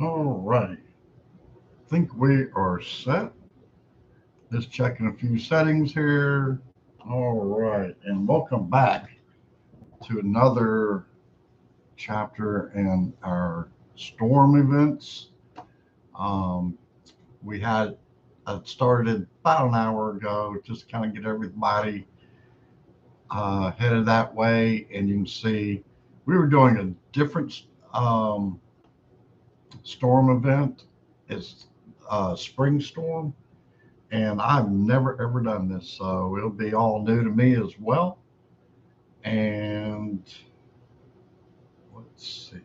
All right. Think we are set. Just checking a few settings here. All right. And welcome back to another chapter in our storm events. Um, we had started about an hour ago, just kind of get everybody headed that way. And you can see we were doing a different um, storm event. It's spring storm, and I've never ever done this, so it'll be all new to me as well. And let's see,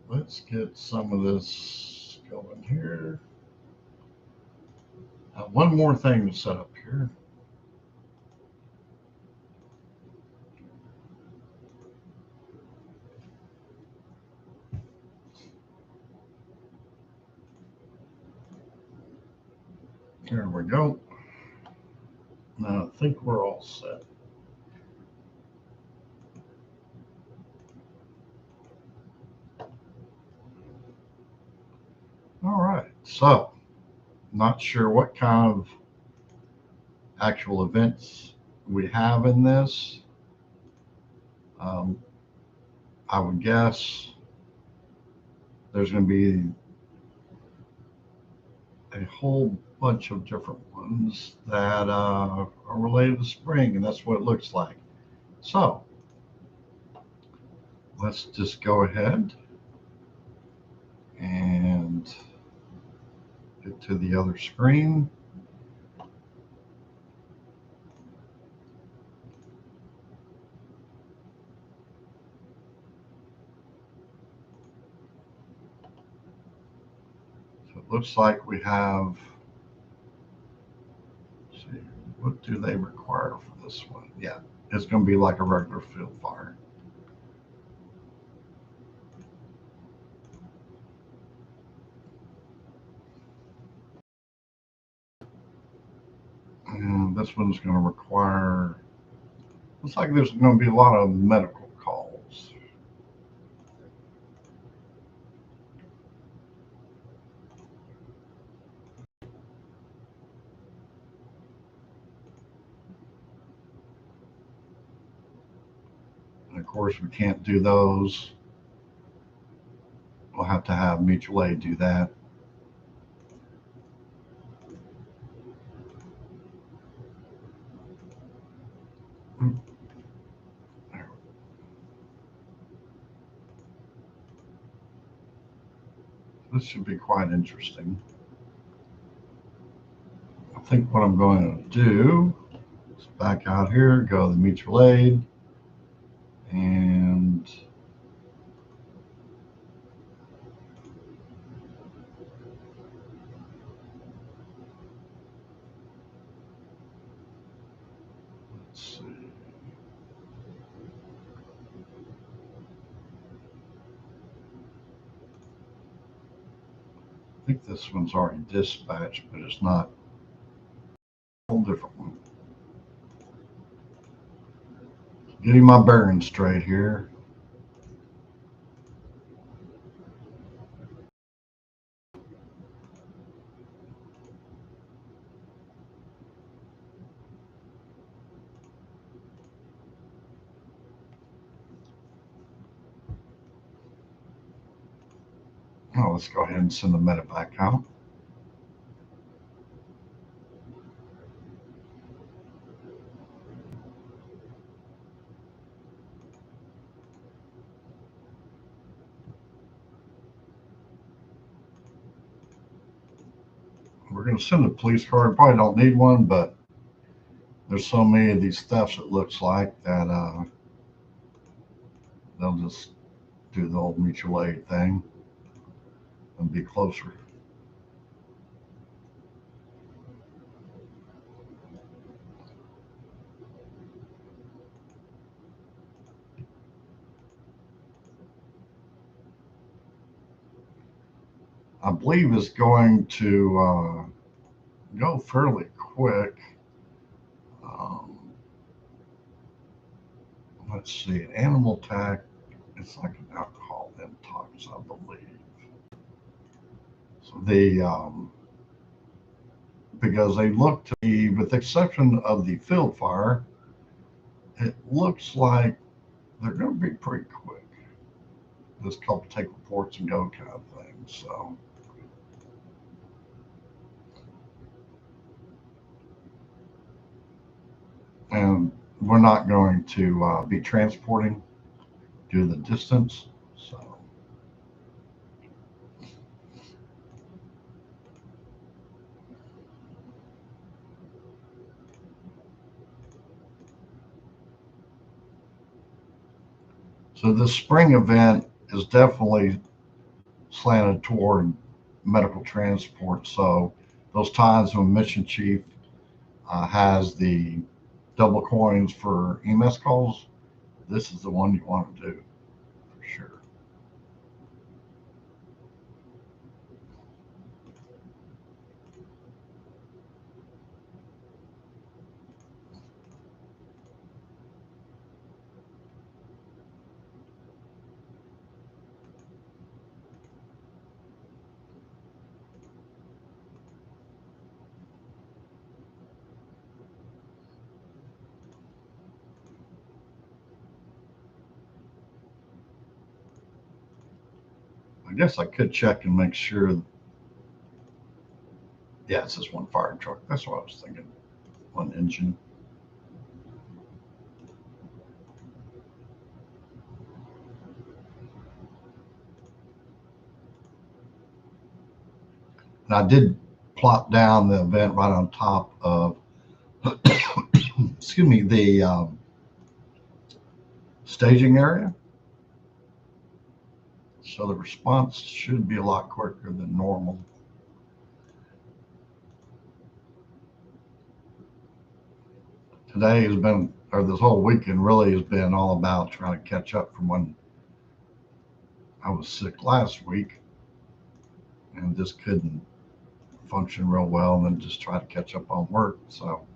let's get some of this going here. One more thing to set up here. Here we go. Now I think we're all set. All right, so not sure what kind of actual events we have in this. Um, I would guess there's going to be a whole bunch of different ones that are related to spring, and that's what it looks like. So let's just go ahead and get to the other screen. So it looks like we have, let's see, what do they require for this one? Yeah, it's going to be like a regular field fire. And this one's going to require, looks like there's going to be a lot of medical calls. And of course, we can't do those. We'll have to have mutual aid do that. This should be quite interesting. I think what I'm going to do is back out here, go to the mutual aid, and let's see. I think this one's already dispatched, but it's not. A whole different one. Getting my bearings straight here. Oh, let's go ahead and send the medic back out. We're going to send a police car. Probably don't need one, but there's so many of these thefts, it looks like, that they'll just do the old mutual aid thing and be closer. I believe is going to go fairly quick. Um, let's see, an animal attack. It's like an alcohol and talks, I believe. So the because they look to be, with the exception of the field fire, it looks like they're going to be pretty quick. This couple take reports and go kind of thing. So, and we're not going to be transporting due to the distance. So this spring event is definitely slanted toward medical transport. So those times when Mission Chief has the double coins for EMS calls, this is the one you want to do for sure. I guess I could check and make sure. Yeah, it's just one fire truck. That's what I was thinking. One engine. And I did plot down the event right on top of, excuse me, the staging area. So the response should be a lot quicker than normal. Today has been, or this whole weekend really has been all about trying to catch up from when I was sick last week and just couldn't function real well, and then just try to catch up on work. So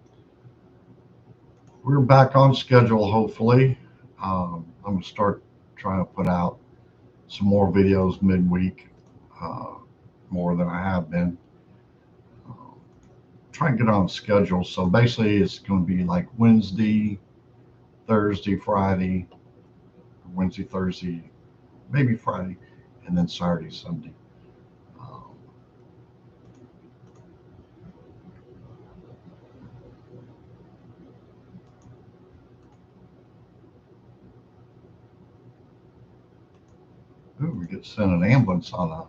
we're back on schedule, hopefully. I'm going to start trying to put out some more videos midweek, more than I have been. Try and get on schedule. So basically, it's going to be like Wednesday, Thursday, Friday, Wednesday, Thursday, maybe Friday, and then Saturday, Sunday. Ooh, we get sent an ambulance on a.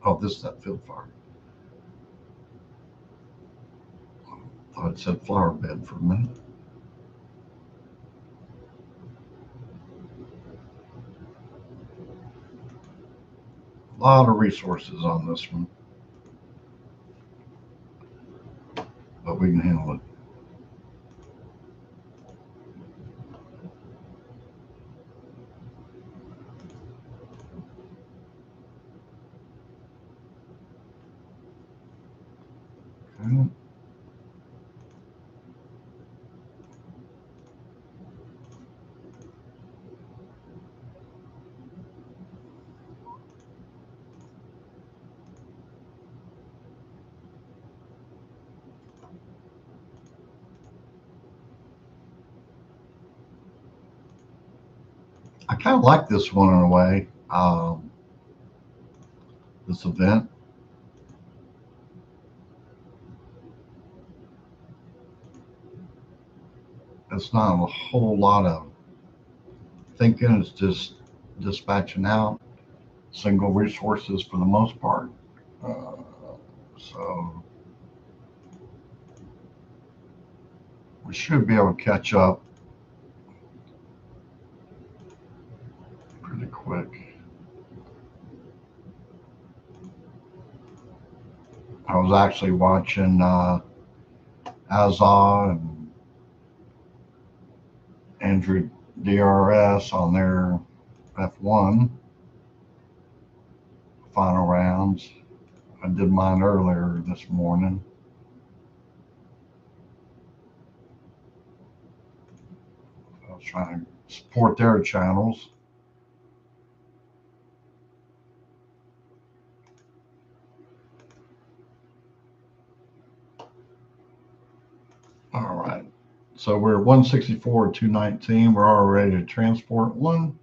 Oh, this is that field fire. Thought it said flower bed for a minute. A lot of resources on this one, but we can handle it. Okay. I kind of like this one in a way. This event. It's not a whole lot of thinking. It's just dispatching out single resources for the most part. Uh, so we should be able to catch up pretty quick. I was actually watching Azza and Andrew DRS on their F1 final rounds. I did mine earlier this morning. I was trying to support their channels. So we're 164 to 219. We're all ready to transport one.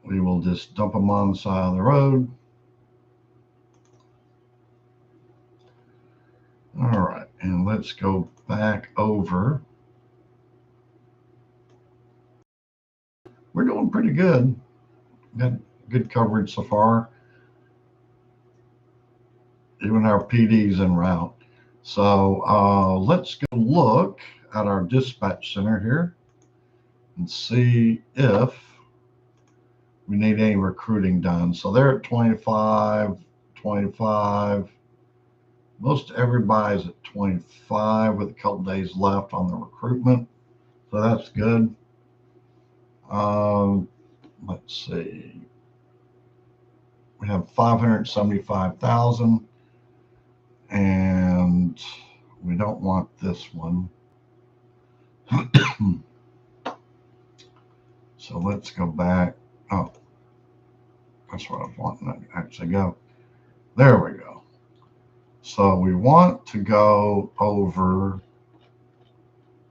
We will just dump them on the side of the road. All right, and let's go back over. We're doing pretty good. Got good coverage so far. Even our PD's en route. So let's go look at our dispatch center here and see if we need any recruiting done. So they're at 25, 25. Most everybody's at 25 with a couple days left on the recruitment. So that's good. Let's see. We have 575,000 and we don't want this one. So let's go back. Oh, that's what I was wanting to actually go. There we go. So we want to go over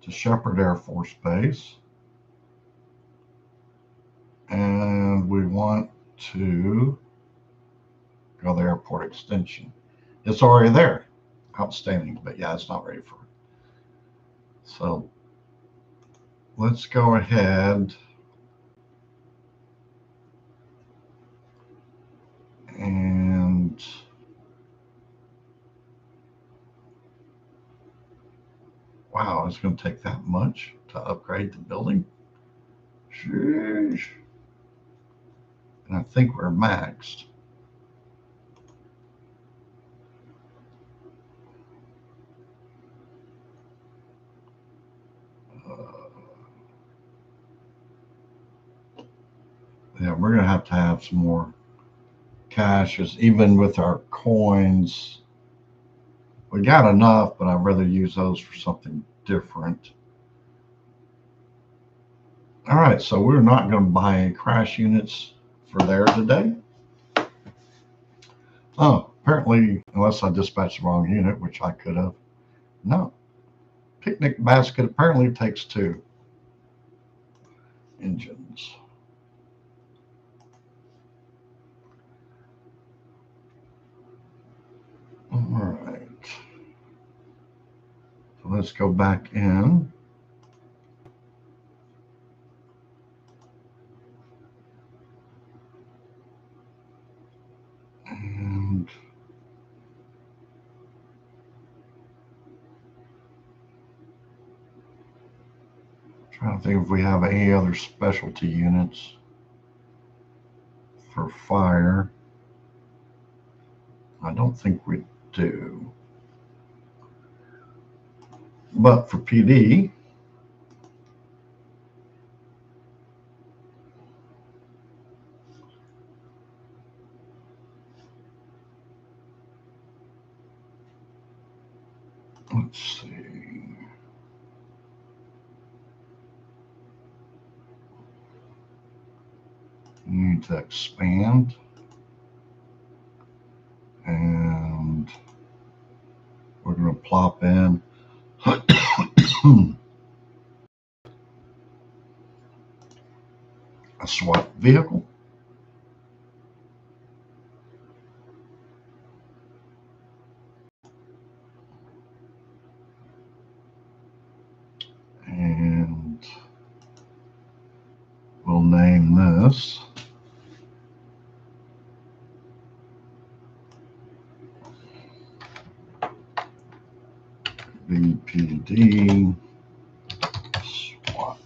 to Shepherd Air Force Base. And we want to go to the airport extension. It's already there. Outstanding. But yeah, it's not ready for it. So let's go ahead and wow, it's going to take that much to upgrade the building. Sheesh. And I think we're maxed. Yeah, we're going to have some more caches, even with our coins. We got enough, but I'd rather use those for something different. All right, so we're not going to buy any crash units for there today. Oh, apparently, unless I dispatched the wrong unit, which I could have. No. Picnic basket apparently takes 2 engines. All right. So let's go back in. And trying to think if we have any other specialty units for fire. I don't think we do. But for PD, let's see. Need to expand. And we're going to plop in a SWAT vehicle. And we'll name this BPD SWAT.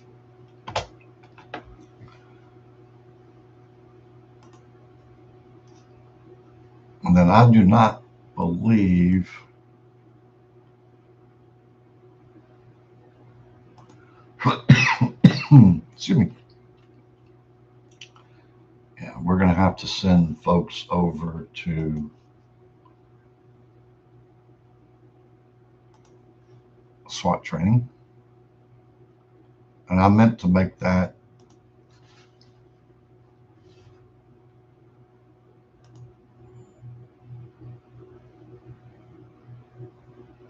And then I do not believe excuse me. Yeah, we're going to have to send folks over to SWAT training. And I meant to make that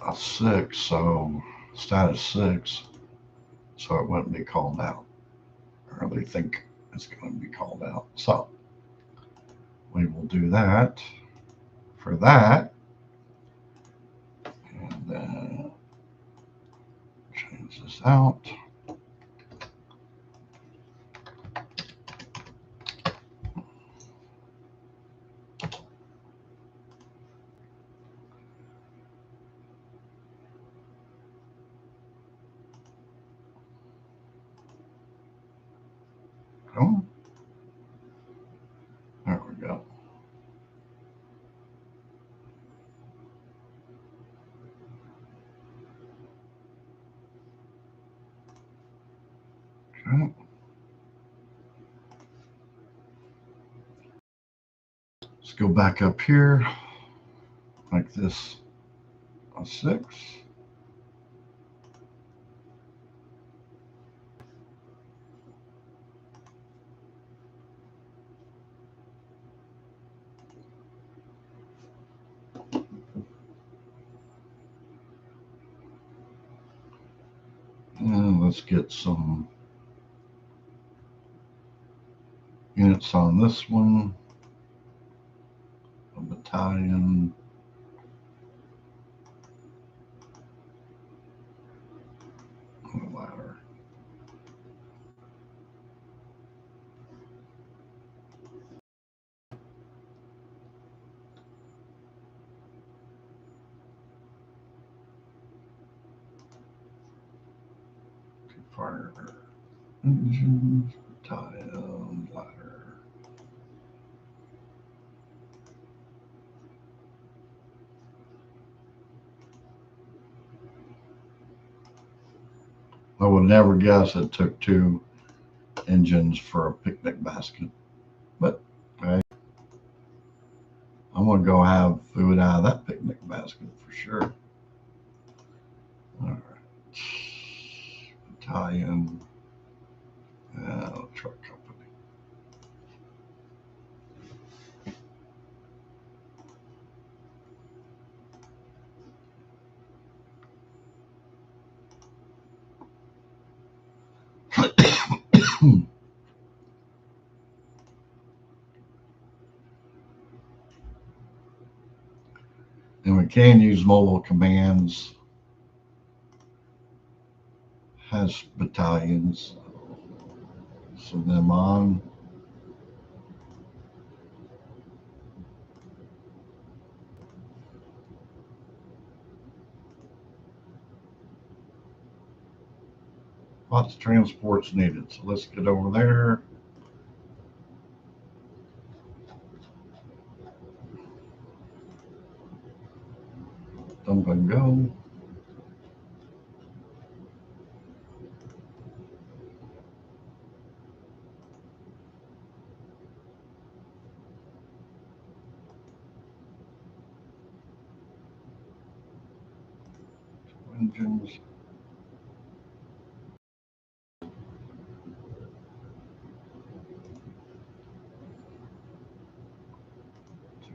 a 6, so status 6, so it wouldn't be called out. Or they think it's going to be called out. So we will do that for that. And then change this out. Come on. There we go. Okay. Let's go back up here, make this a 6. And let's get some units on this one. A battalion. And a ladder. Fire engines, battalion, ladder. I would never guess it took 2 engines for a picnic basket, but okay. I'm gonna go have food out of that picnic basket for sure. All right, battalion, truck company. And we can use mobile commands. Has battalions. Send them on. Lots of transports needed. So let's get over there. Dump and go. Engines.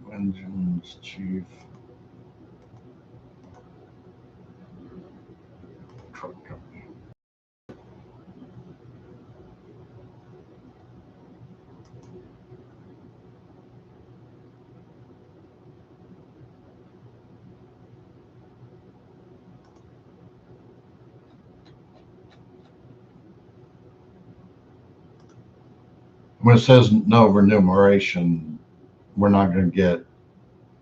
2 engines, chief. Truck company. When it says no remuneration, we're not going to get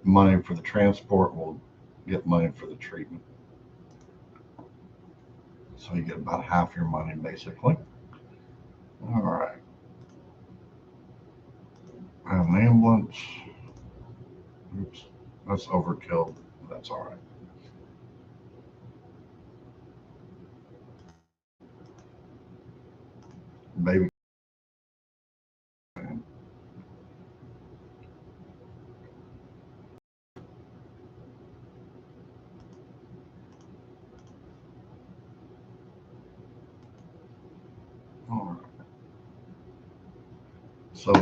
money for the transport. We'll get money for the treatment. So you get about half your money basically. All right. An ambulance. Oops, that's overkill. That's all right. Baby. All right. So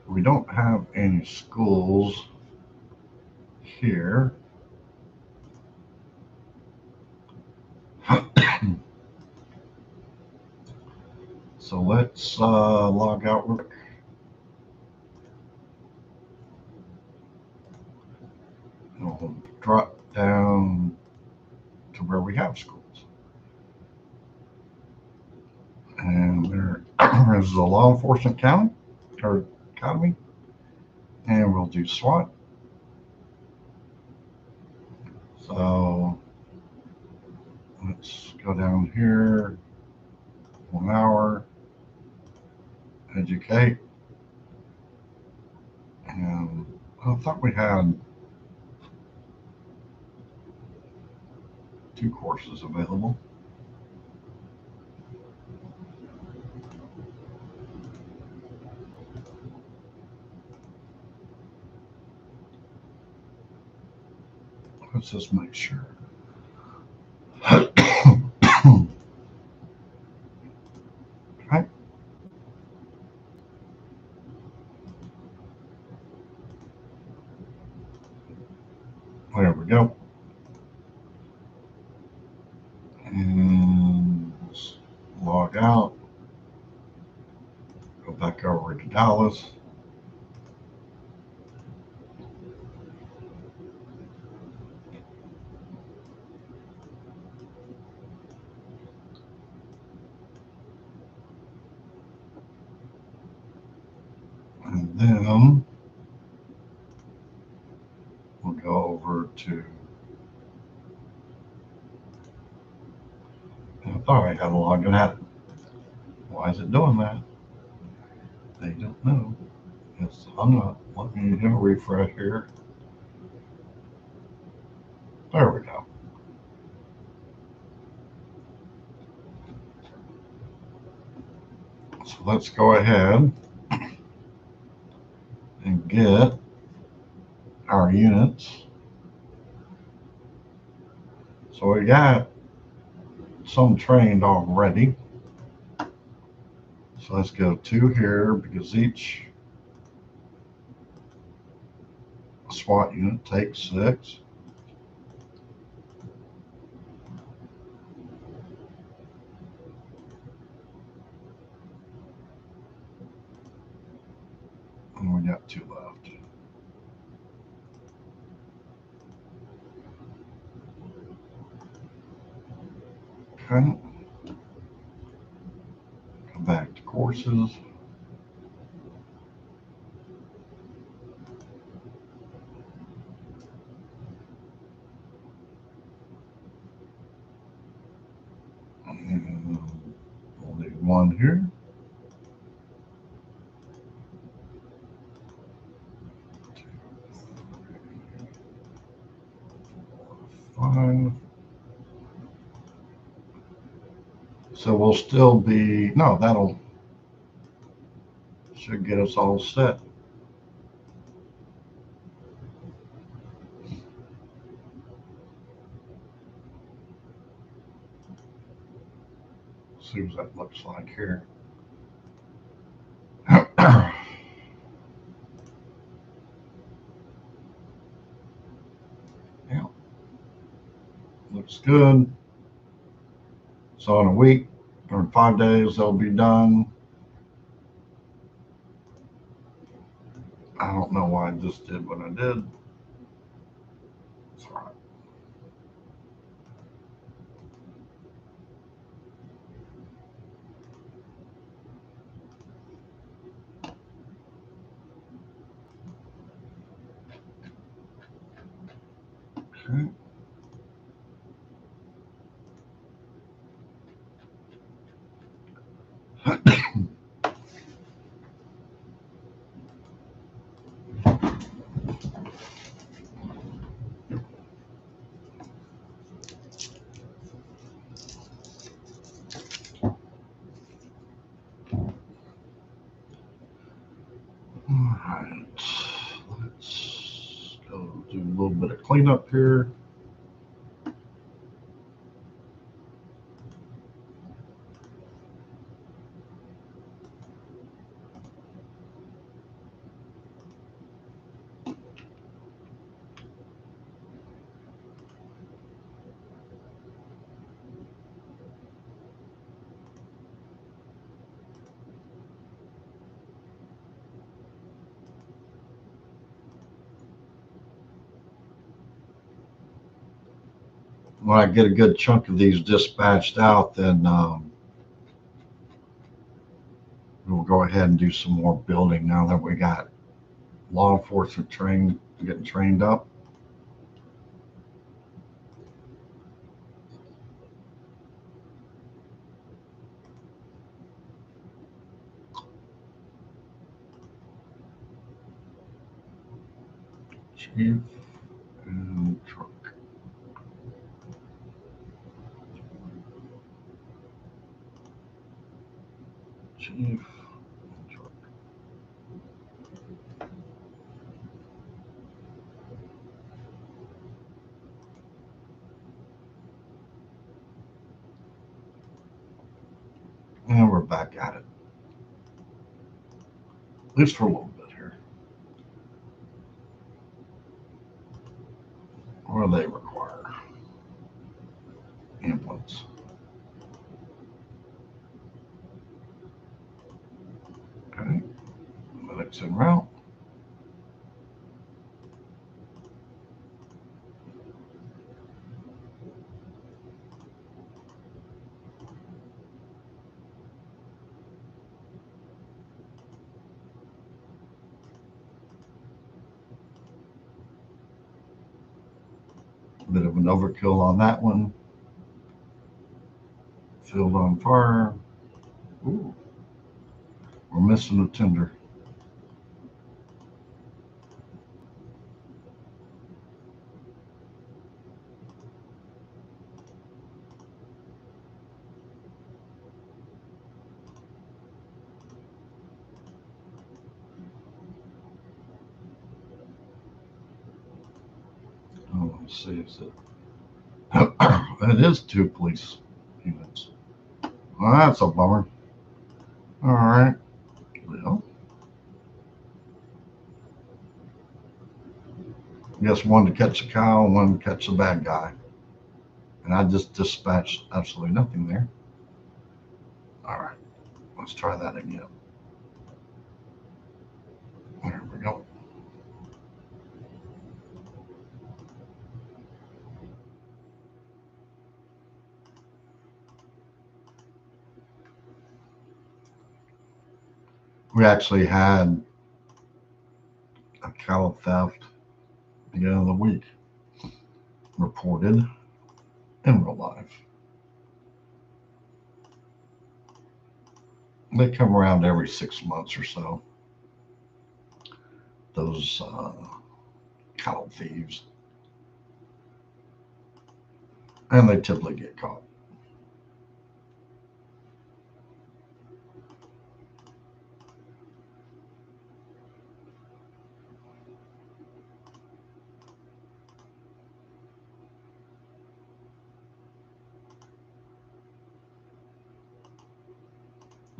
we don't have any schools here. So let's log out real quick. And we'll drop down to where we have schools. And there is the law enforcement county or academy. And we'll do SWAT. So let's go down here. 1 hour. Educate. And I thought we had 2 courses available. Let's just make sure. Okay. There we go. And let's log out. Go back over to Dallas. And then we'll go over to, I thought I had a login app. Why is it doing that? They don't know. It's hung up. Let me do a refresh here. There we go. So let's go ahead and get our units. So we got some trained already. So let's go 2 here because each SWAT unit takes 6. And we got 2 left. Okay. Come back to courses. And we'll need 1 here. 2, 3, 4, 5. So we'll still be, no, that'll, should get us all set. See what that looks like here. Yeah, looks good. So in a week or 5 days, they'll be done. I don't know why I just did what I did. It's all right. Okay. All right, let's go do a little bit of cleanup here. when I get a good chunk of these dispatched out, then we'll go ahead and do some more building now that we got law enforcement getting trained up. Chief and truck. Chief and truck. And we're back at it. At least for a little bit here. What do they require? Ambulance. Okay. Medics en route. Bit of an overkill on that one. Field on fire. Ooh. We're missing a tender. Oh, let's see. It is 2 police units. Well, that's a bummer. All right. Well, I guess one to catch a cow, one to catch a bad guy. And I just dispatched absolutely nothing there. All right. Let's try that again. There we go. We actually had a cow theft at the end of the week reported in real life. They come around every 6 months or so. Those cow thieves. And they typically get caught.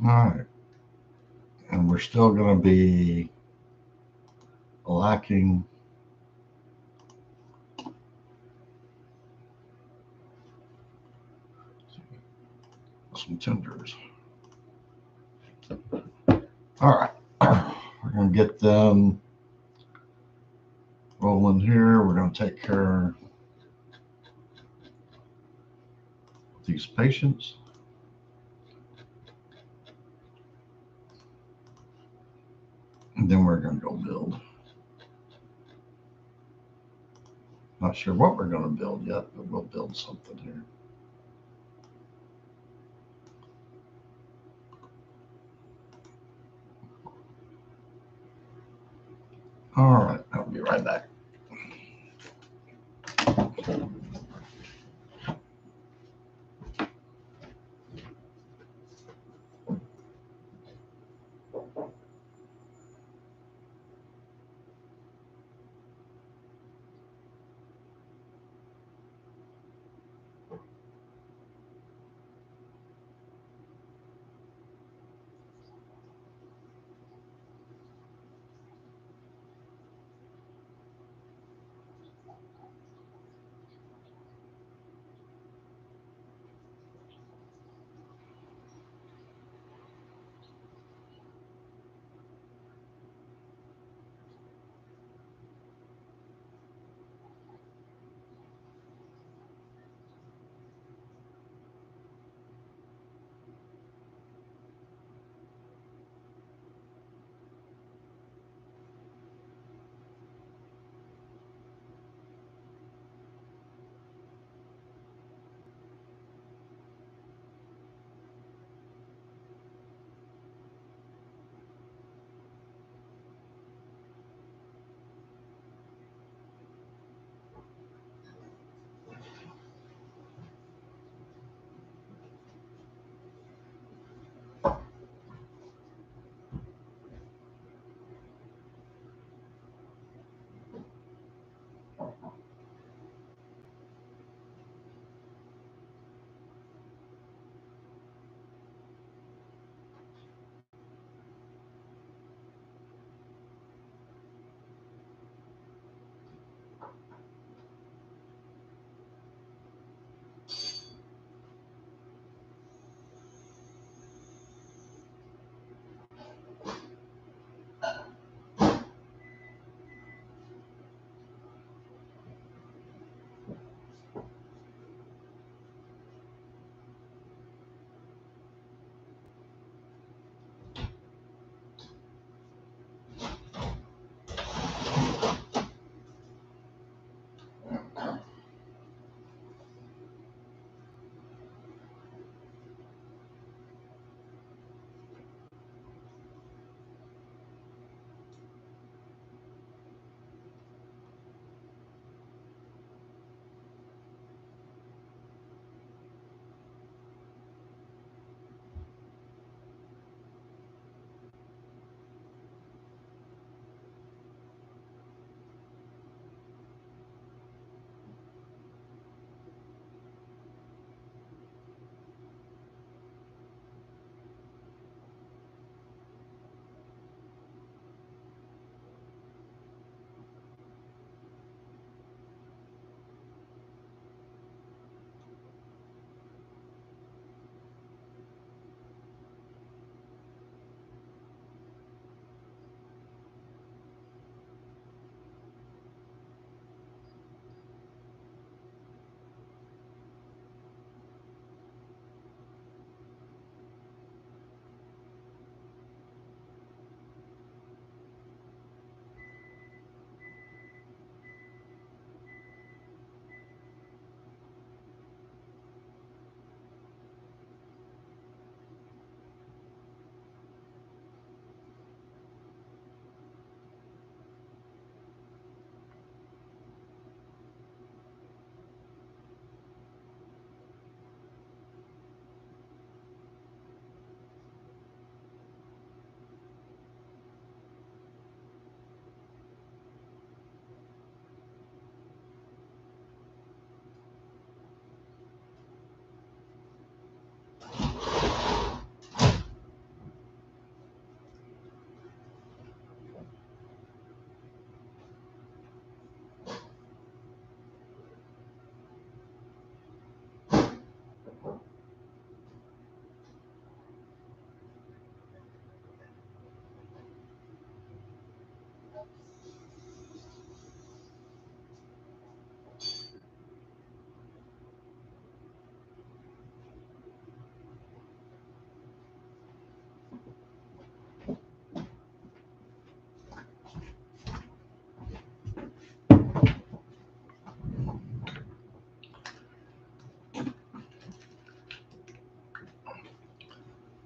All right. And we're still going to be lacking some tenders. All right. We're going to get them rolling here. We're going to take care of these patients. And then we're going to go build. Not sure what we're going to build yet, but we'll build something here. All right. I'll be right back.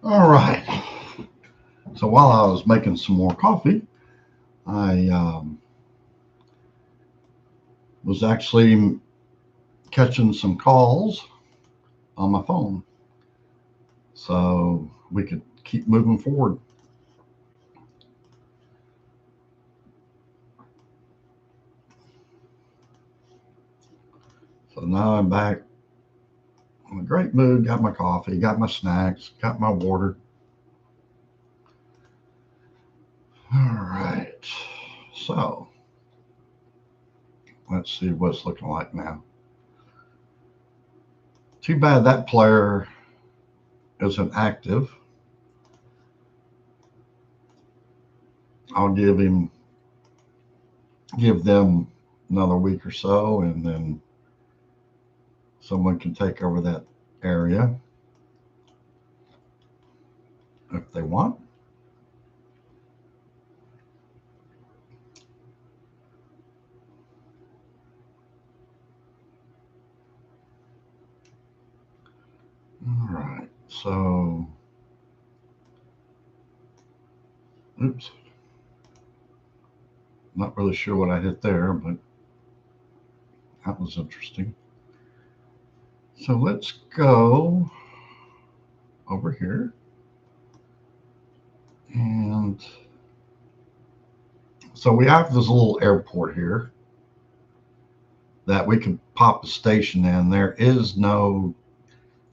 All right. So while I was making some more coffee, I was actually catching some calls on my phone, so we could keep moving forward. So now I'm back in a great mood. Got my coffee, got my snacks, got my water. All right. So let's see what it's looking like now. Too bad that player isn't active. I'll give them another week or so, and then someone can take over that area if they want. All right. So, oops. Not really sure what I hit there, but that was interesting. So let's go over here. And so we have this little airport here that we can pop a station in. There is no,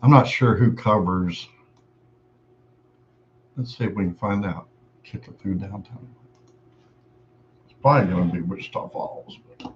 I'm not sure who covers. Let's see if we can find out. Kick it through downtown. It's probably going to be Wichita Falls. But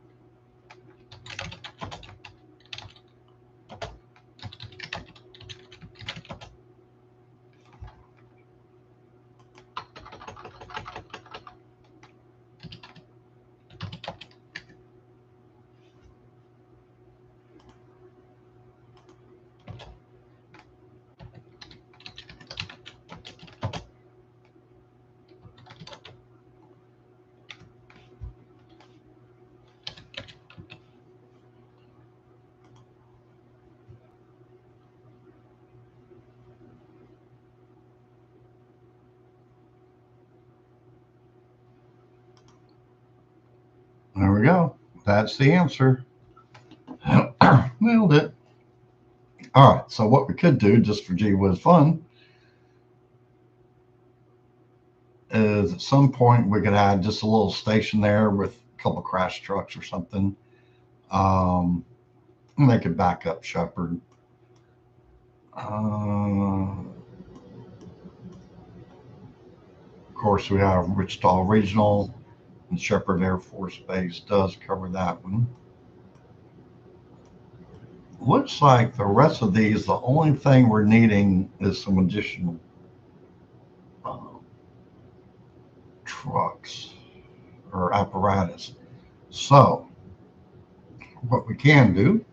there we go. That's the answer. Nailed it. All right. So what we could do, just for gee whiz fun, is at some point we could add just a little station there with a couple crash trucks or something. And they could back up Shepherd. Of course, we have Wichita Regional, and Shepherd Air Force Base does cover that one. Looks like the rest of these, the only thing we're needing is some additional uh, trucks or apparatus. So, what we can do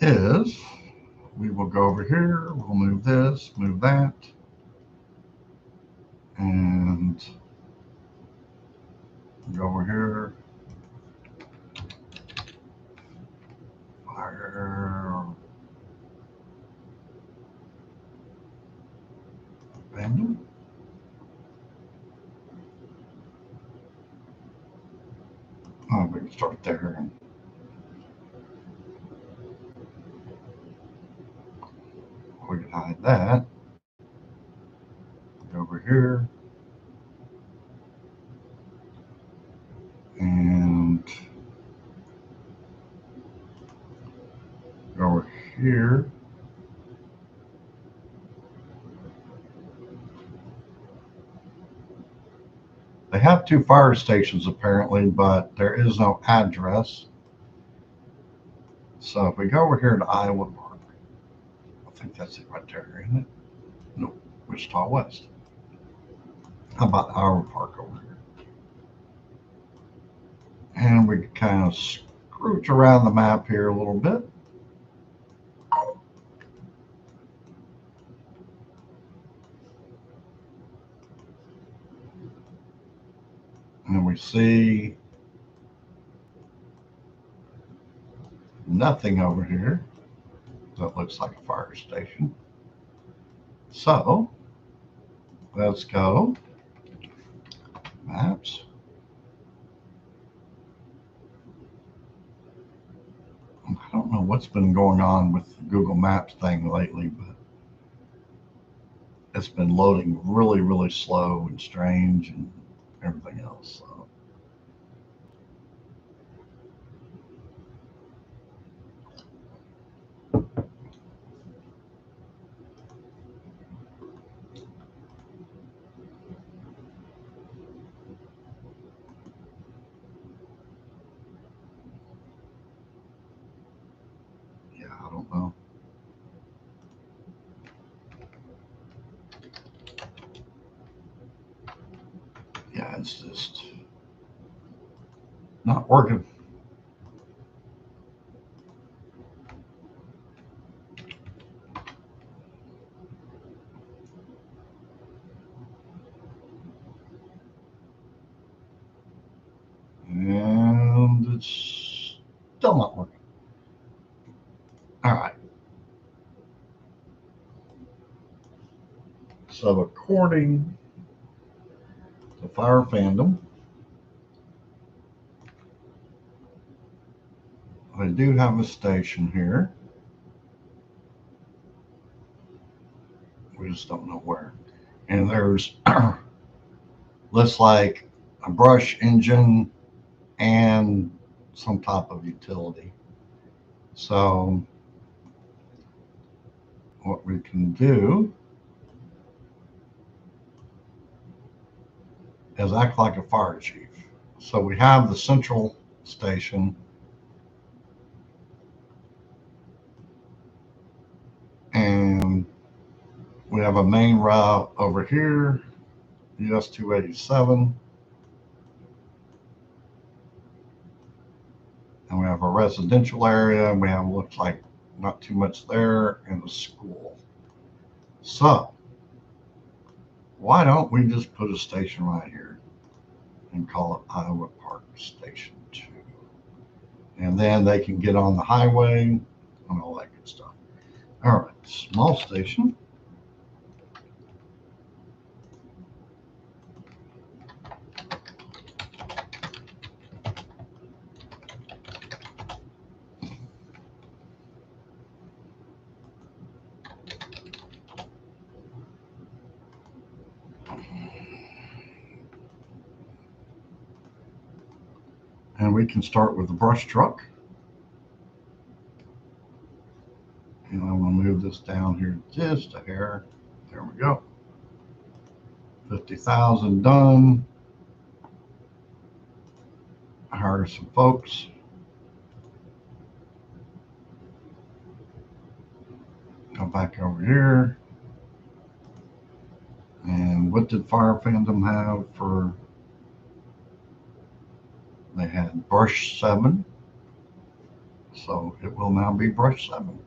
is we will go over here, we'll move this, move that, and go over here. Fire. Abandon. Oh, we can start there and we can hide that. Go over here and go over here. They have two fire stations apparently, but there is no address. So if we go over here to Iowa Park, I think that's it right there, isn't it? No, Wichita West. How about Iowa Park over here? And we kind of scrooge around the map here a little bit. And we see nothing over here that looks like a fire station. So let's go maps. I don't know what's been going on with the Google Maps thing lately, but it's been loading really, really slow and strange and everything else. So. Yeah, I don't know. Yeah, it's just not working. And it's still not working. All right. So according to Fire Fandom, they do have a station here. We just don't know where. And there's looks like a brush engine and some type of utility. So what we can do is act like a fire chief. So we have the central station, and we have a main route over here, US 287, and we have a residential area, and we have, looks like, not too much there, and a school. So why don't we just put a station right here and call it Iowa Park Station 2? And then they can get on the highway and all that good stuff. All right, small station. And we can start with the brush truck. And I'm going to move this down here just a hair. There we go. 50,000 done. Hire some folks. Go back over here. And what did Fire Fandom have for? They had brush 7. So it will now be brush 7.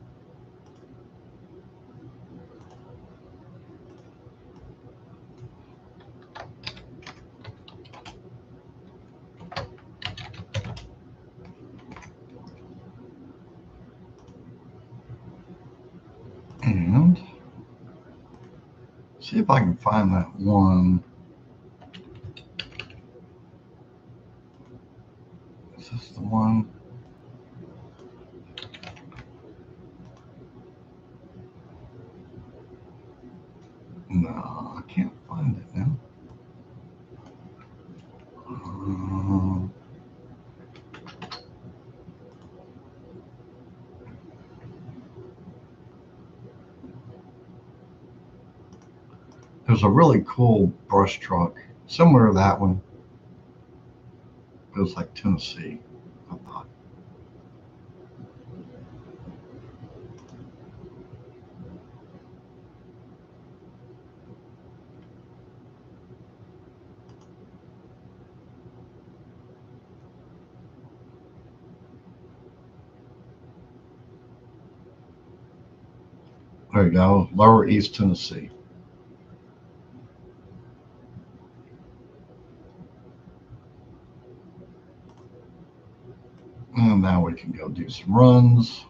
And see if I can find that one. Is this the one? No, I can't find it now. There's a really cool brush truck, similar to that one. It was like Tennessee, I thought. There you go, Lower East Tennessee. And now we can go do some runs.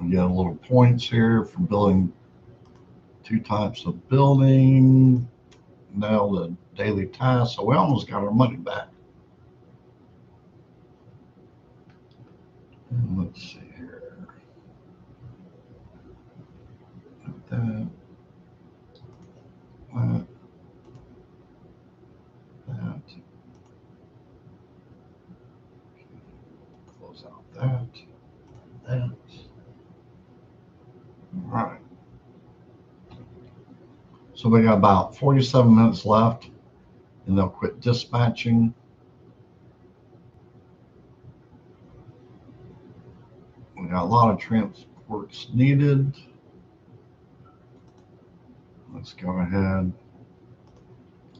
We get a little points here for building 2 types of building, nail the daily task. So we almost got our money back. And let's see here. That. Close out that. All right. So we got about 47 minutes left, and they'll quit dispatching. We got a lot of transports needed. Let's go ahead,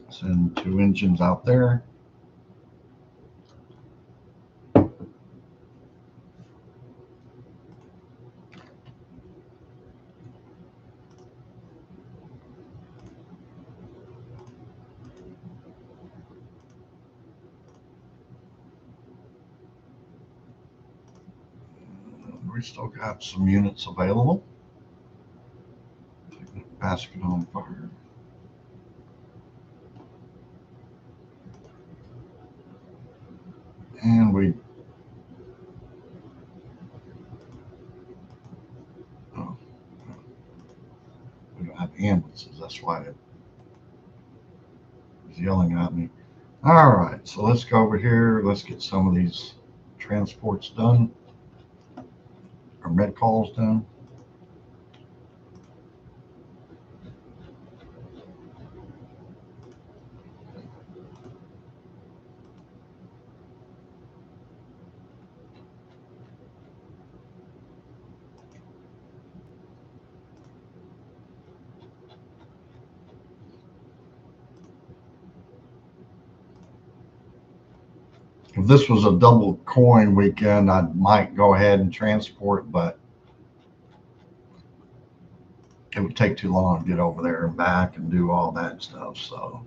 send 2 engines out there. We still got some units available. Basket on fire. And we don't have ambulances. That's why it was yelling at me. All right, so let's go over here. Let's get some of these transports done, or med calls done. If this was a double coin weekend, I might go ahead and transport, but it would take too long to get over there and back and do all that stuff. So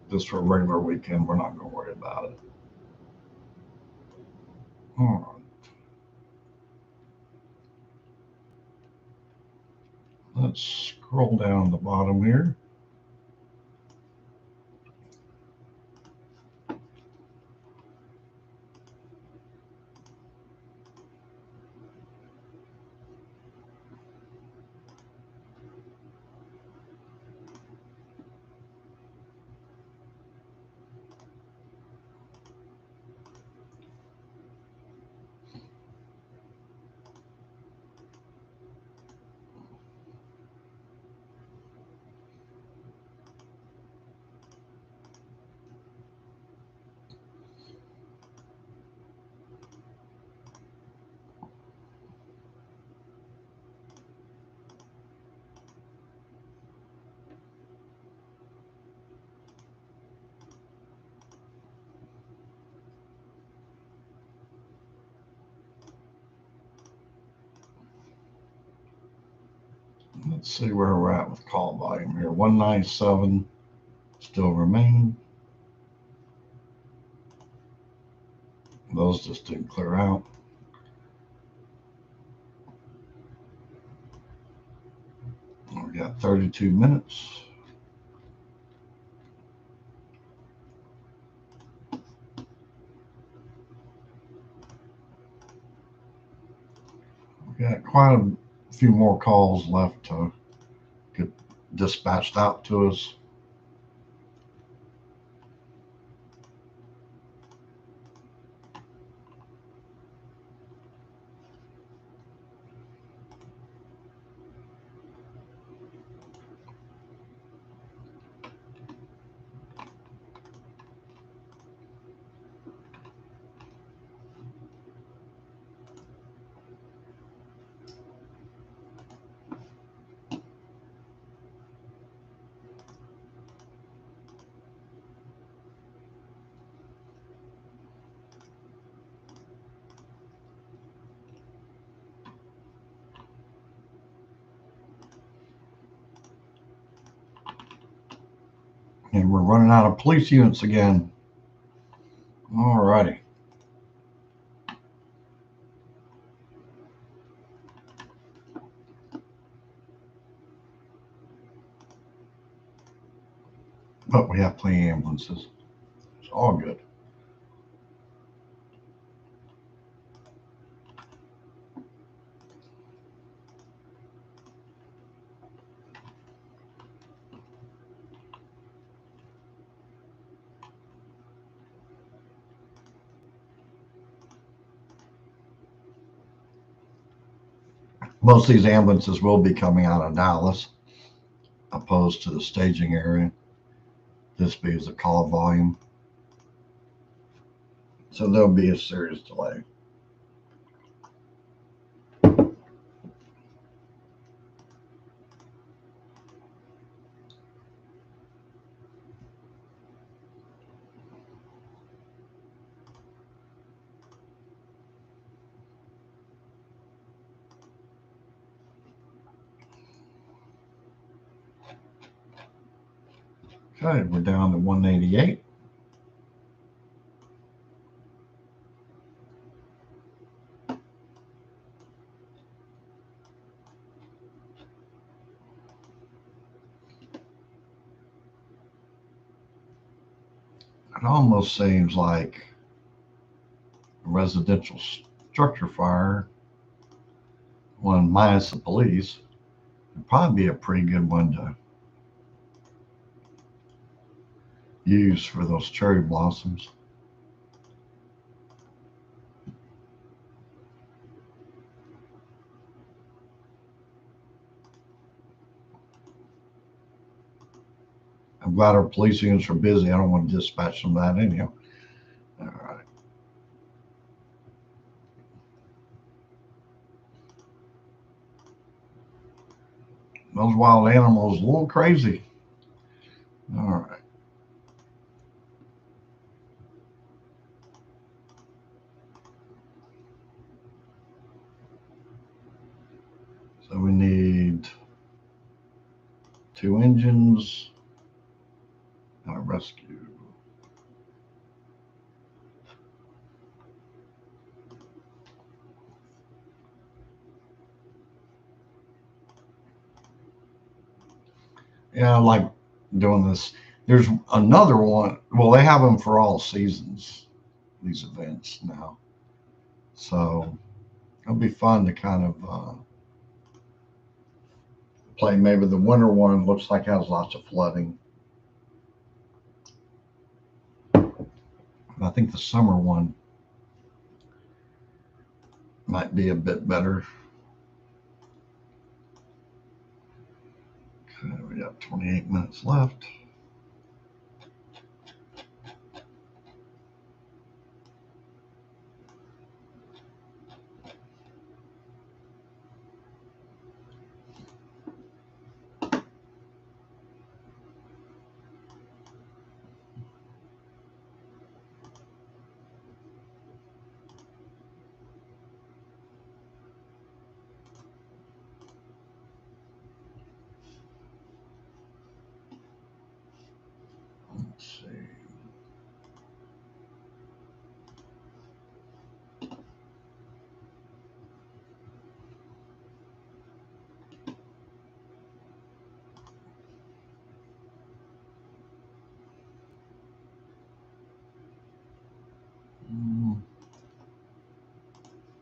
just for a regular weekend, we're not going to worry about it. All right. Let's scroll down the bottom here. Let's see where we're at with call volume here. 197 still remain. Those just didn't clear out. We got 32 minutes. We got quite a few more calls left to get dispatched out to us. And we're running out of police units again. All righty. but we have plenty of ambulances. It's all good. Most of these ambulances will be coming out of Dallas, opposed to the staging area. This being the call volume. So there'll be a serious delay. Okay, we're down to 188. It almost seems like a residential structure fire, one minus the police, would probably be a pretty good one to use for those cherry blossoms. I'm glad our police units are busy. I don't want to dispatch them that anyhow. All right. Those wild animals, a little crazy. All right. So we need 2 engines and a rescue. Yeah, I like doing this. There's another one. Well, they have them for all seasons, these events now. So it'll be fun to kind of play. Maybe the winter one looks like it has lots of flooding. I think the summer one might be a bit better. Okay, we got 28 minutes left. Let's see.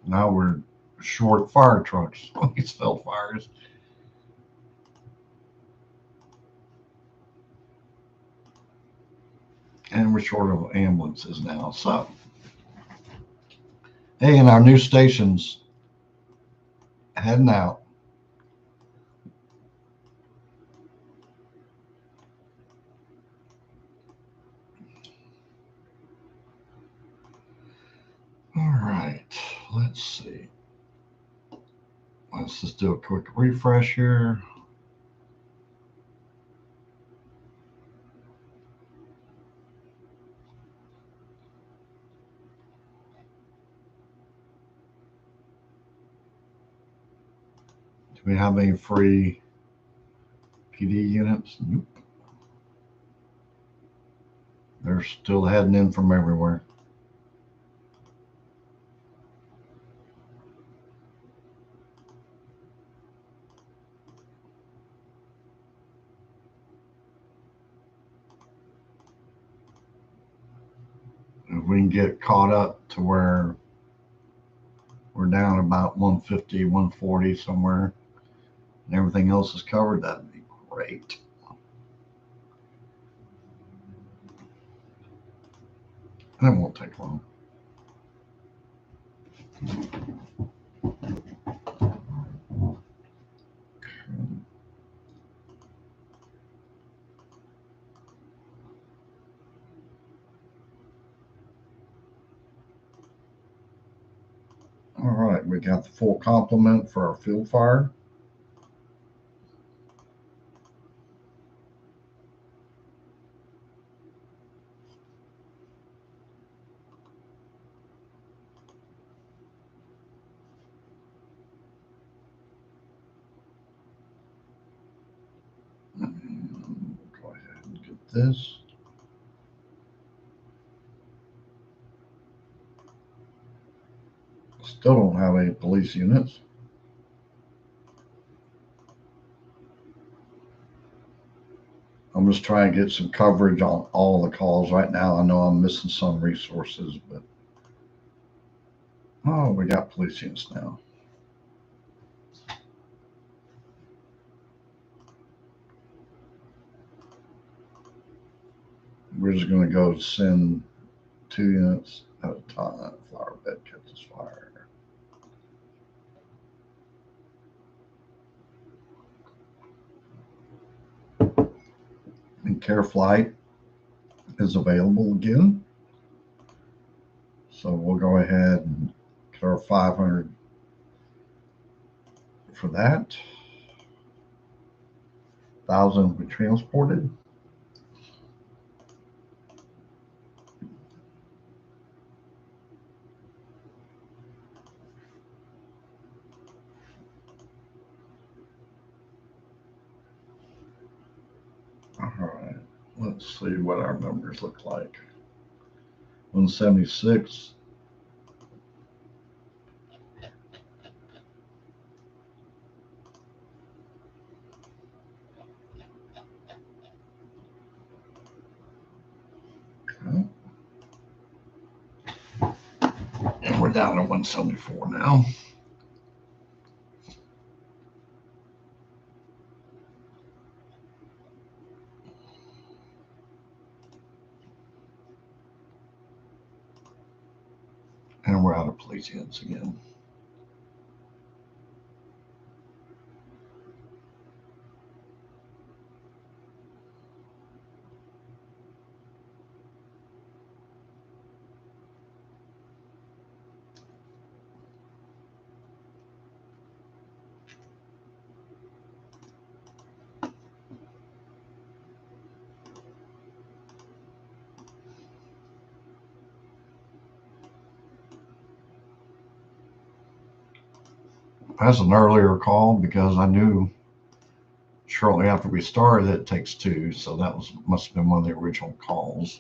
Now we're short fire trucks on these field fires. And we're short of ambulances now. So, hey, and our new station's heading out. All right, let's see. Let's just do a quick refresh here. Do we have any free PD units? Nope. They're still heading in from everywhere. If we can get caught up to where we're down about 150, 140 somewhere, and everything else is covered, that'd be great. And it won't take long. All right, we got the full complement for our field fire. Go ahead and get this. Still don't have any police units. I'm just trying to get some coverage on all the calls right now. I know I'm missing some resources, but oh, we got police units now. We're just going to go send 2 units at a time. Flower bed catches fire. And Care Flight is available again. So we'll go ahead and get our 500 for that. 1,000 we transported. All right, let's see what our numbers look like. 176. Okay. And we're down to 174 now. And we're out of police units again. That's an earlier call because I knew shortly after we started it takes 2, so that must have been one of the original calls.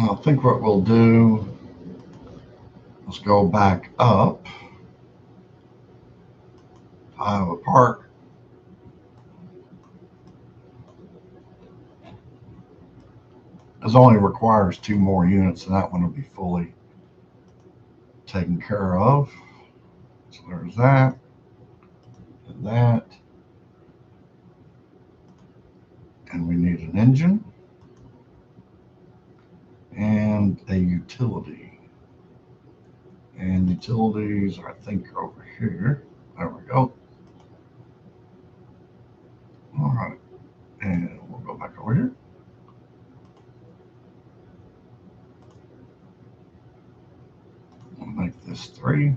I think what we'll do is go back up Iowa Park. This only requires 2 more units, and that one will be fully taken care of. So there's that, and that. And we need an engine and a utility. And utilities, I think, are over here. There we go. All right. And we'll go back over here. 3.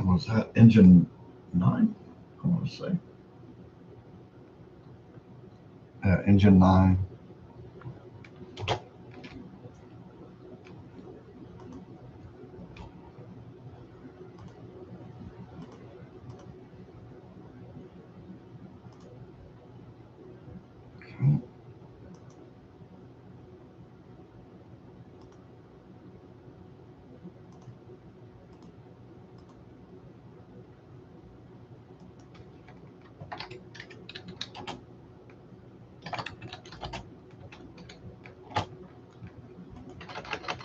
Was that engine 9? I want to say. Engine 9. Okay.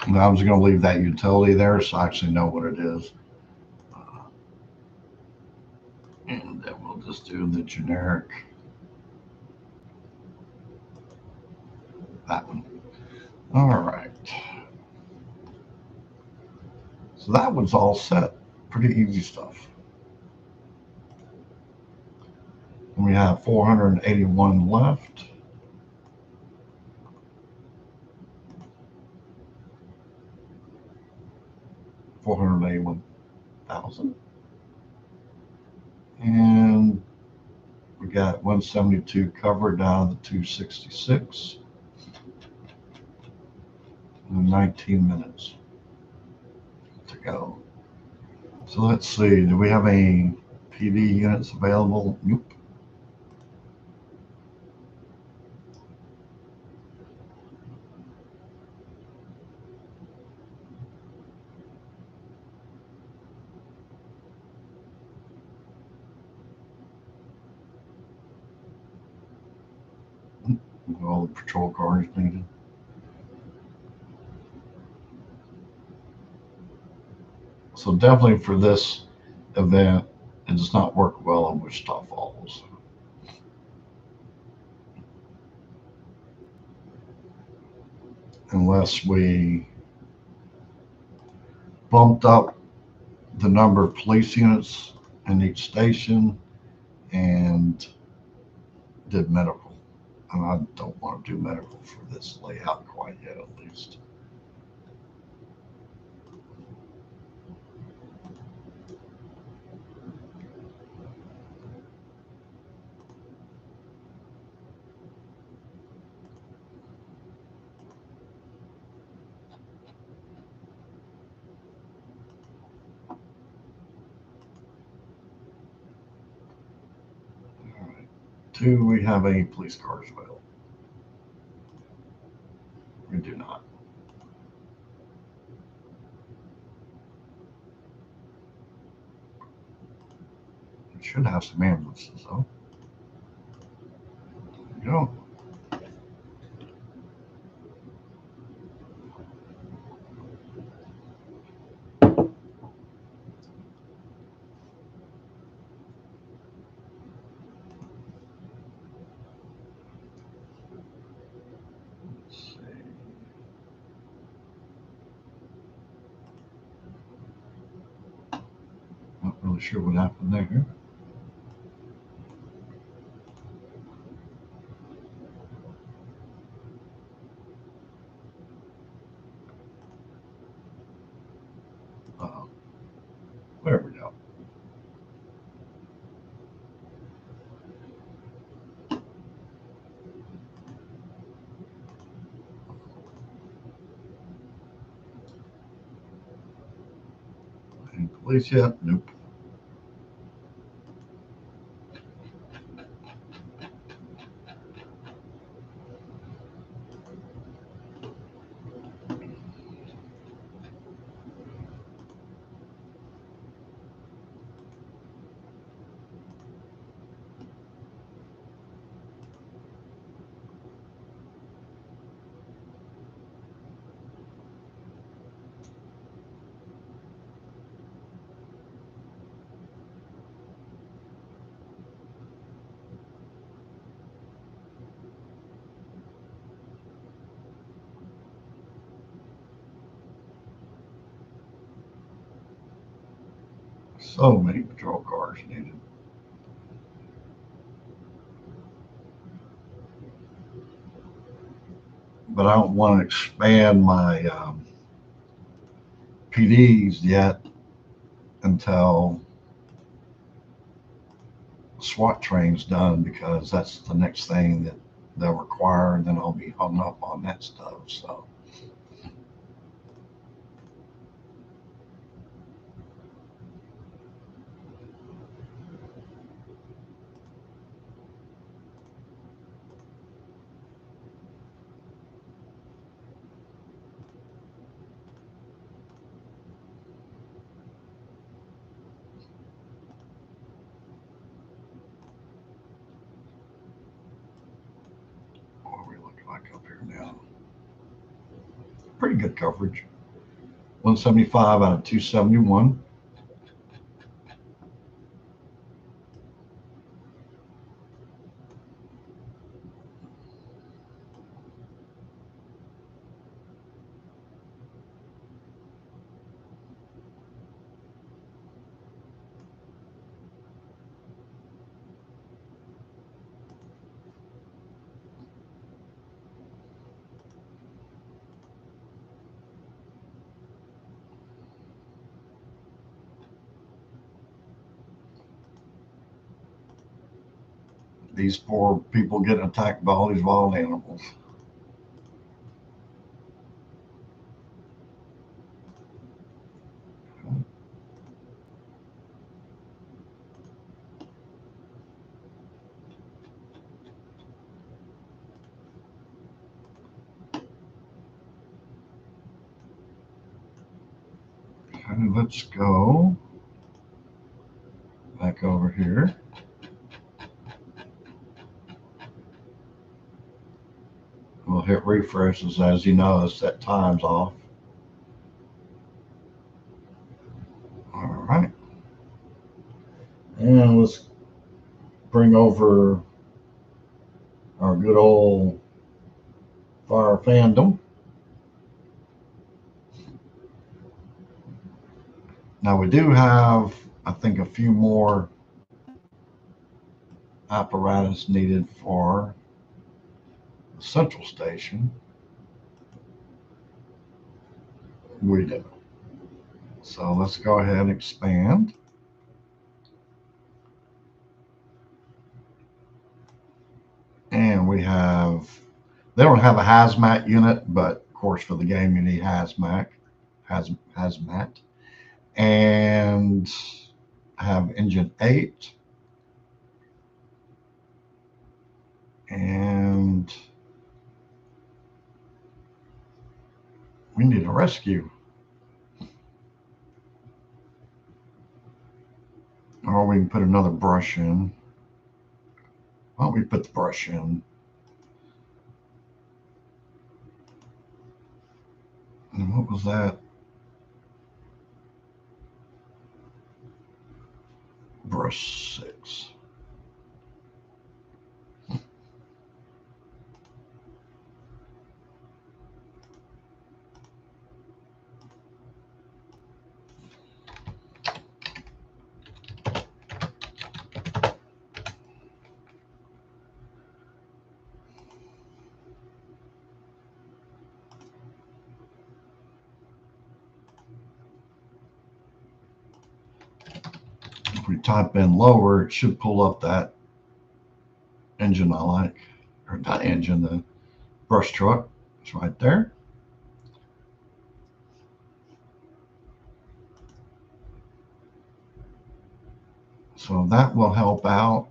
Now I'm just going to leave that utility there so I actually know what it is. And then we'll just do the generic. That one. All right. So that one's all set. Pretty easy stuff. And we have 481 left. $481,000. And we got 172 covered down to 266. And 19 minutes to go. So let's see, do we have any PD units available? Nope. All the patrol cars needed. So definitely for this event, it does not work well in Wichita Falls. Unless we bumped up the number of police units in each station and did medical. And I don't want to do medical for this layout quite yet, at least. All right. 2, we have any police cars available? We do not. We should have some ambulances, though. There you go. Not really sure what happened there. There we go. Any police yet? Nope. So many patrol cars needed. but I don't want to expand my PDs yet until SWAT train's done, because that's the next thing that they'll require, and then I'll be hung up on that stuff. So what are we looking like up here now? Pretty good coverage. 175 out of 271. These poor people getting attacked by all these wild animals. And let's go back over here. We'll hit refreshes. As you notice, that time's off. All right. And let's bring over our good old Fire Fandom. Now we do have, I think, a few more apparatus needed for the central station. We do. So let's go ahead and expand. And we have, they don't have a hazmat unit, but of course for the game you need hazmat. And have engine 8. And we need a rescue. Or we can put another brush in. Why don't we put the brush in? And what was that? Brush 6. If we type in lower, it should pull up that engine I like, or not engine, the brush truck. It's right there. So that will help out.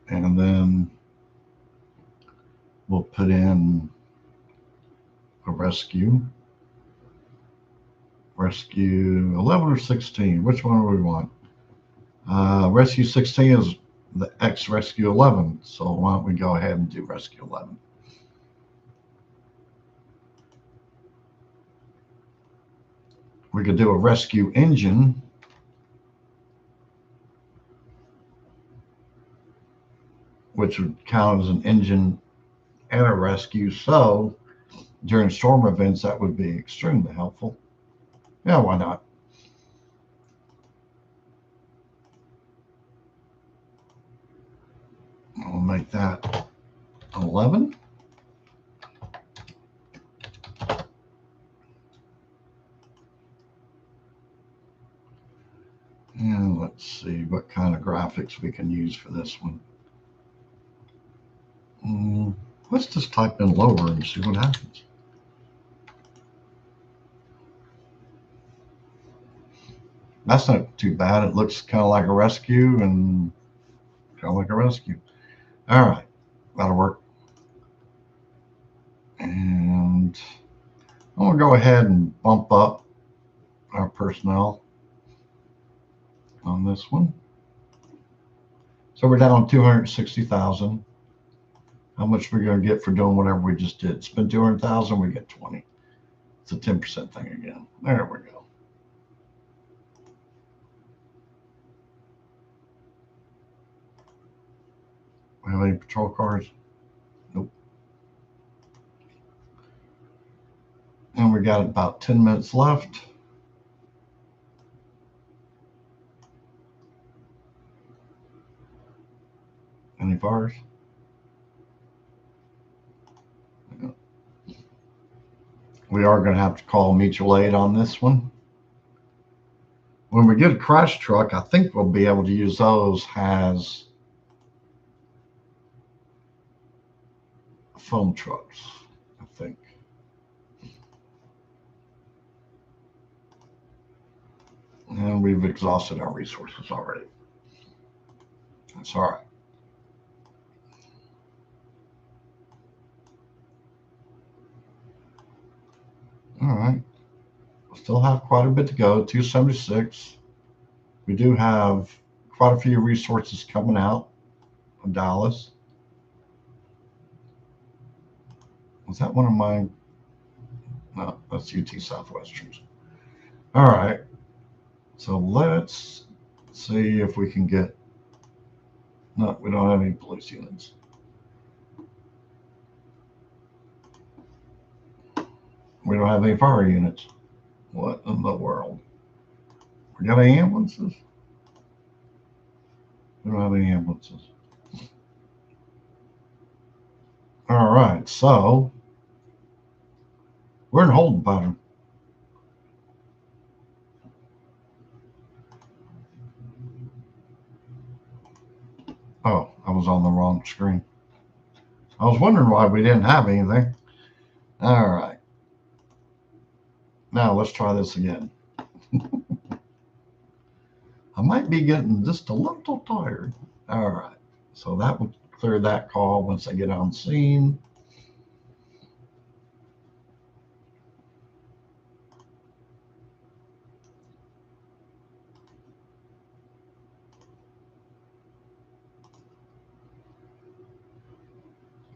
And then we'll put in a rescue. Rescue 11 or 16. Which one do we want? Rescue 16 is the X Rescue 11. So why don't we go ahead and do Rescue 11? We could do a rescue engine. Which would count as an engine and a rescue. So during storm events, that would be extremely helpful. Yeah, why not? I'll make that 11. let's see what kind of graphics we can use for this one. Let's just type in lower and see what happens. That's not too bad. It looks kind of like a rescue and kind of like a rescue. All right, that'll work. And I'm gonna go ahead and bump up our personnel on this one. So we're down 260,000. How much we're gonna get for doing whatever we just did? Spend 200,000, we get 20. It's a 10% thing again. There we go. We have any patrol cars? Nope. And we got about 10 minutes left. Any fires? We are going to have to call mutual aid on this one. When we get a crash truck, I think we'll be able to use those as foam trucks, I think. And we've exhausted our resources already. That's all right. All right. Still have quite a bit to go, 276. We do have quite a few resources coming out of Dallas. Was that one of mine? No, that's UT Southwestern's. All right. So let's see if we can get. No, we don't have any police units. We don't have any fire units. What in the world? We got any ambulances? We don't have any ambulances. All right, so we're in holding pattern. Oh, I was on the wrong screen. I was wondering why we didn't have anything. All right. Now let's try this again. I might be getting just a little tired. All right. So that will clear that call once I get on scene.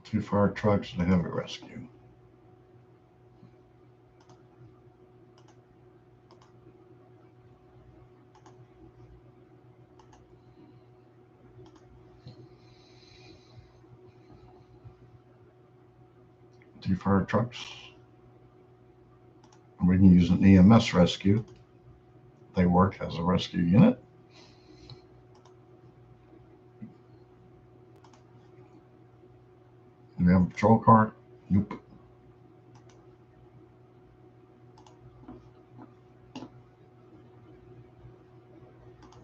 Two fire trucks and a heavy rescue. Two fire trucks. We can use an EMS rescue. They work as a rescue unit. Do we have a patrol car? Nope.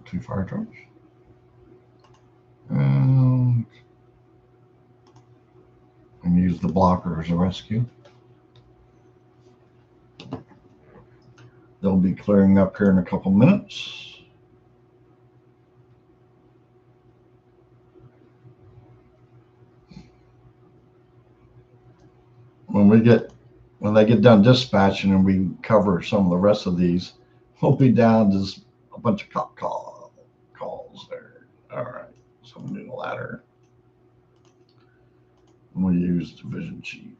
Two fire trucks. And we can use the blocker as a rescue. They'll be clearing up here in a couple minutes. When they get done dispatching and we cover some of the rest of these, we'll be down to just a bunch of cop calls there. All right, so we need a ladder. And we'll use division chief.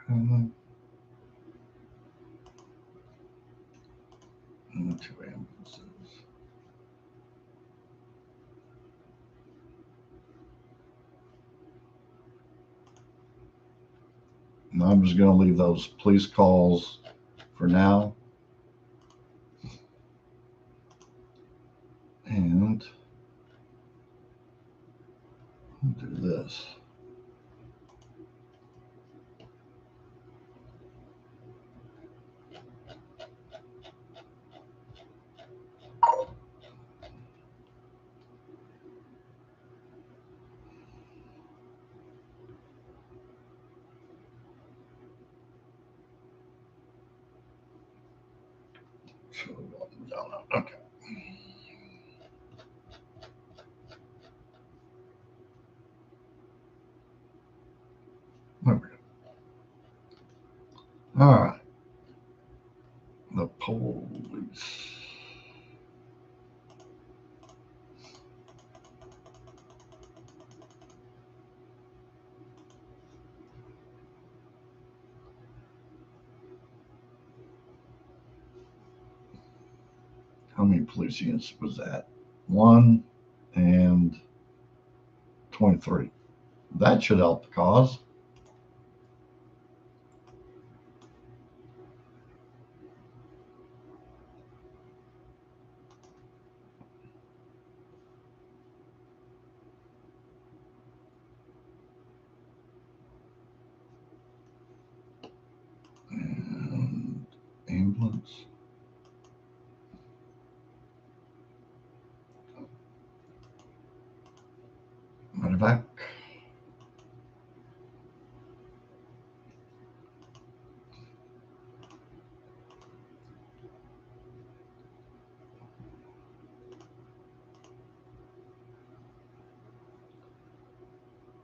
And two ambulances. And I'm just going to leave those police calls for now. And do this. Okay. There we go. All right. The police. How many police units was that? 1 and 23. That should help the cause. And ambulance. Medevac.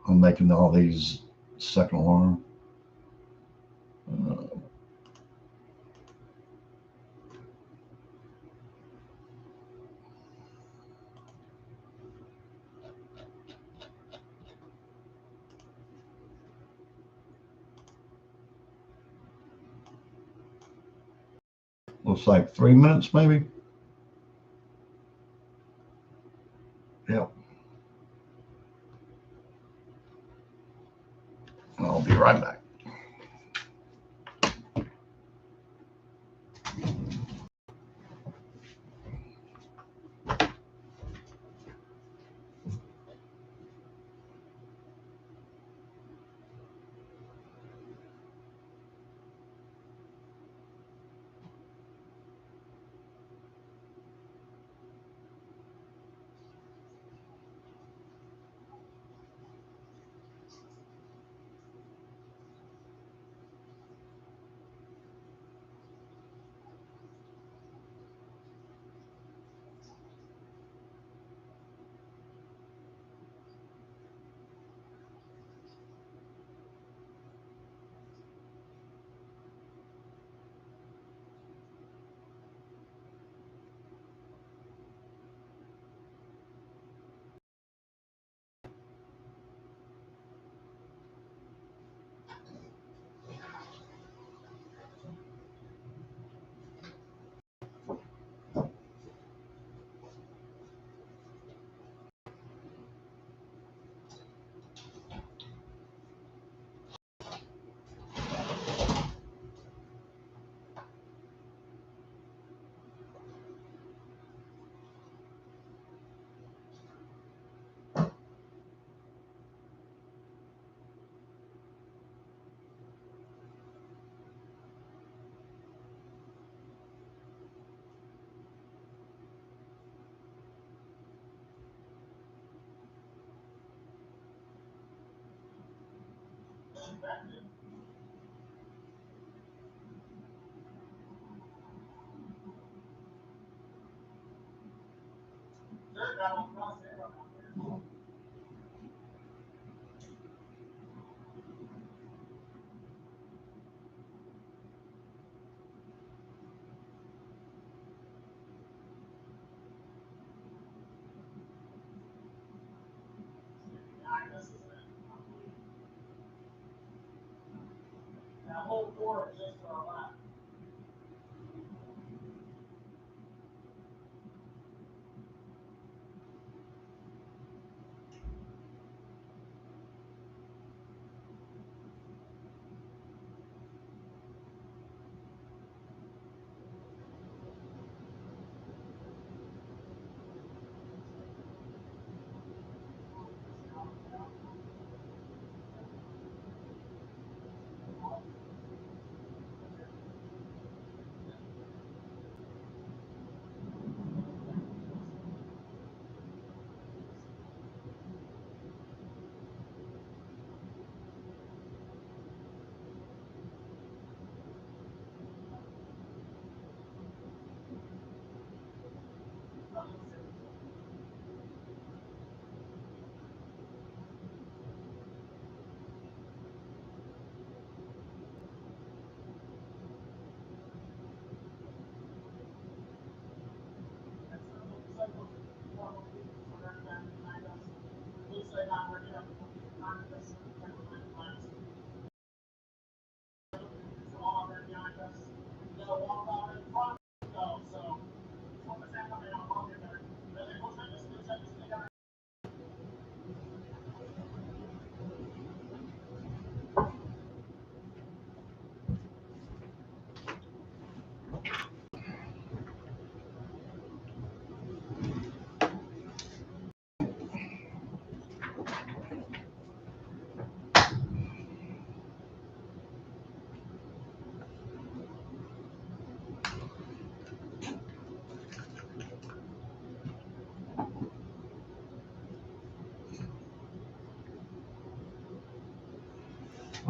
I'm making all these second alarm. Looks like 3 minutes, maybe. Yep. I'll be right back.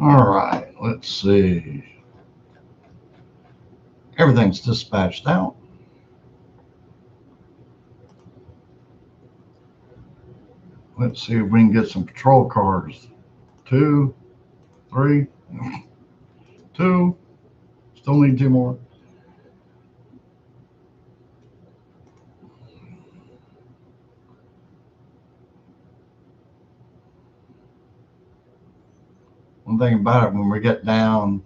All right, let's see. Everything's dispatched out. Let's see if we can get some patrol cars. 2, 3, 2. Still need 2 more. One thing about it, when we get down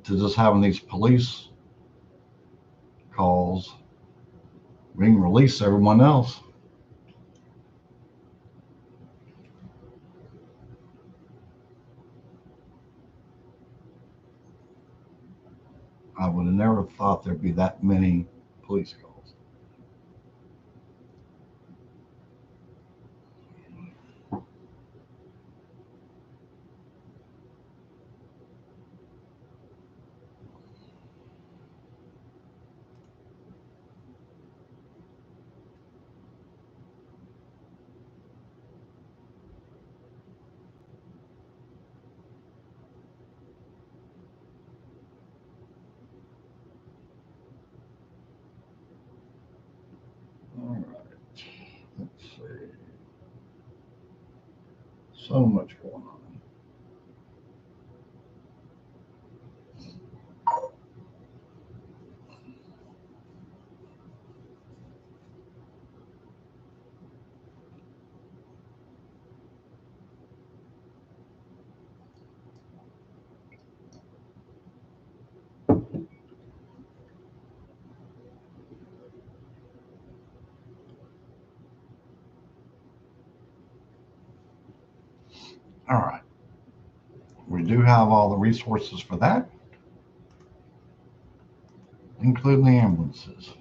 to just having these police calls, we can release everyone else. I would have never thought there'd be that many police calls. All right, let's see. So much going on. All right, we do have all the resources for that, including the ambulances.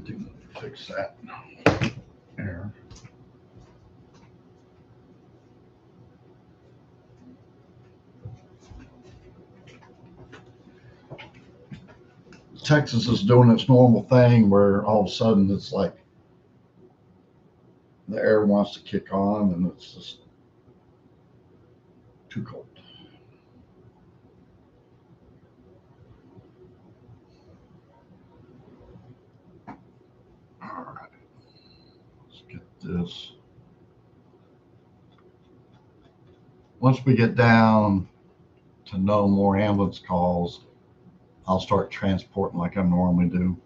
Do fix that there. Texas is doing its normal thing where all of a sudden it's like the air wants to kick on and it's just too cold. All right, let's get this. Once we get down to no more ambulance calls, I'll start transporting like I normally do.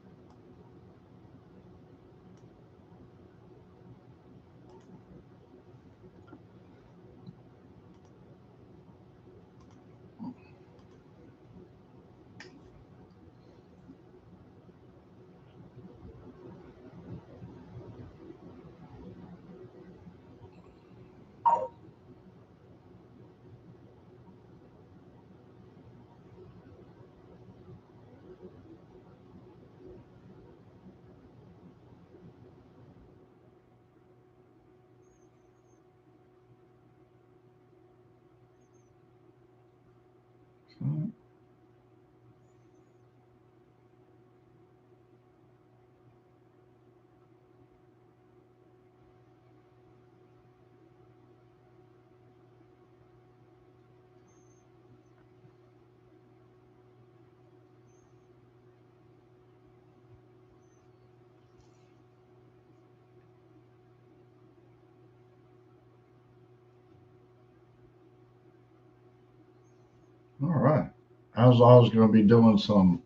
All right. As I was going to be doing some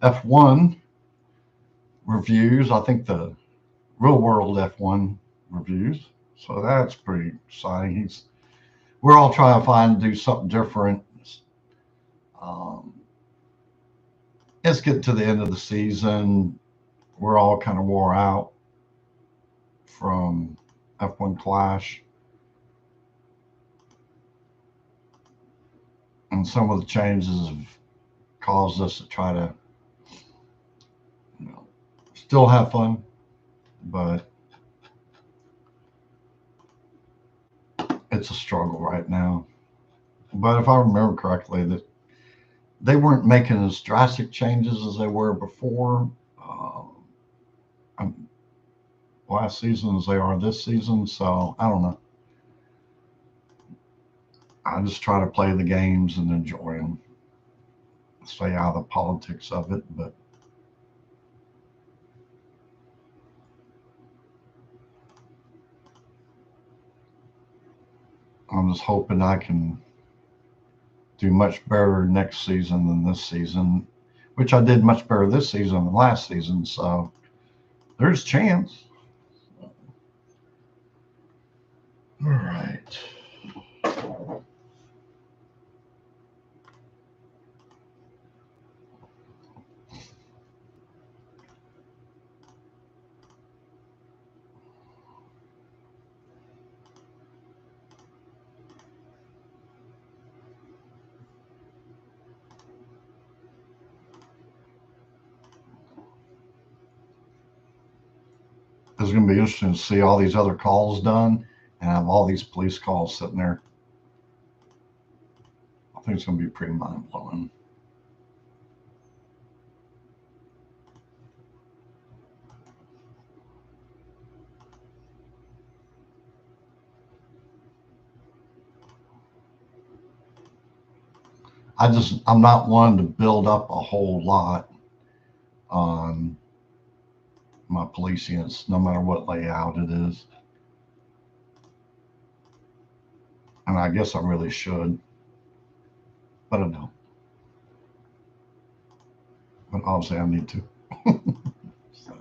F1 reviews, I think the real world F1 reviews. So that's pretty exciting. We're all trying to find do something different. Um, it's getting to the end of the season. We're all kind of wore out from F1 Clash. And some of the changes have caused us to try to, you know, still have fun, but it's a struggle right now. But if I remember correctly, that they weren't making as drastic changes as they were before. Um, last season as they are this season. So I don't know. I just try to play the games and enjoy them, stay out of the politics of it. But I'm just hoping I can do much better next season than this season, which I did much better this season than last season. So there's a chance. All right. It's going to be interesting to see all these other calls done and have all these police calls sitting there. I think it's going to be pretty mind blowing. I'm not one to build up a whole lot on my police units, no matter what layout it is. And I guess I really should, but I don't. But obviously I need to. So,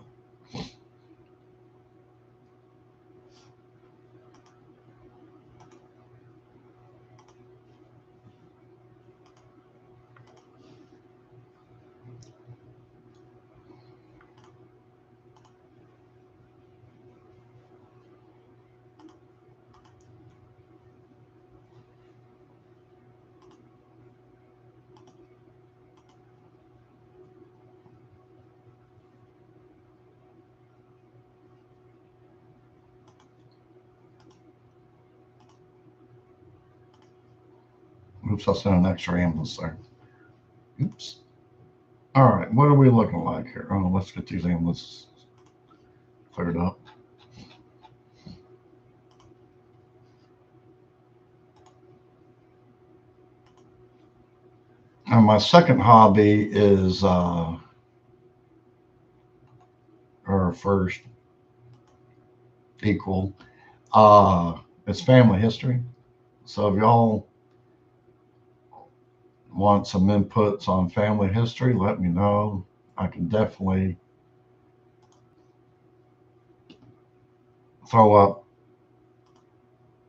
oops, I sent an extra ambulance there. Oops. All right, what are we looking like here? Oh, let's get these ambulances cleared up. And my second hobby is, or first equal, it's family history. So if y'all want some inputs on family history, let me know. I can definitely throw up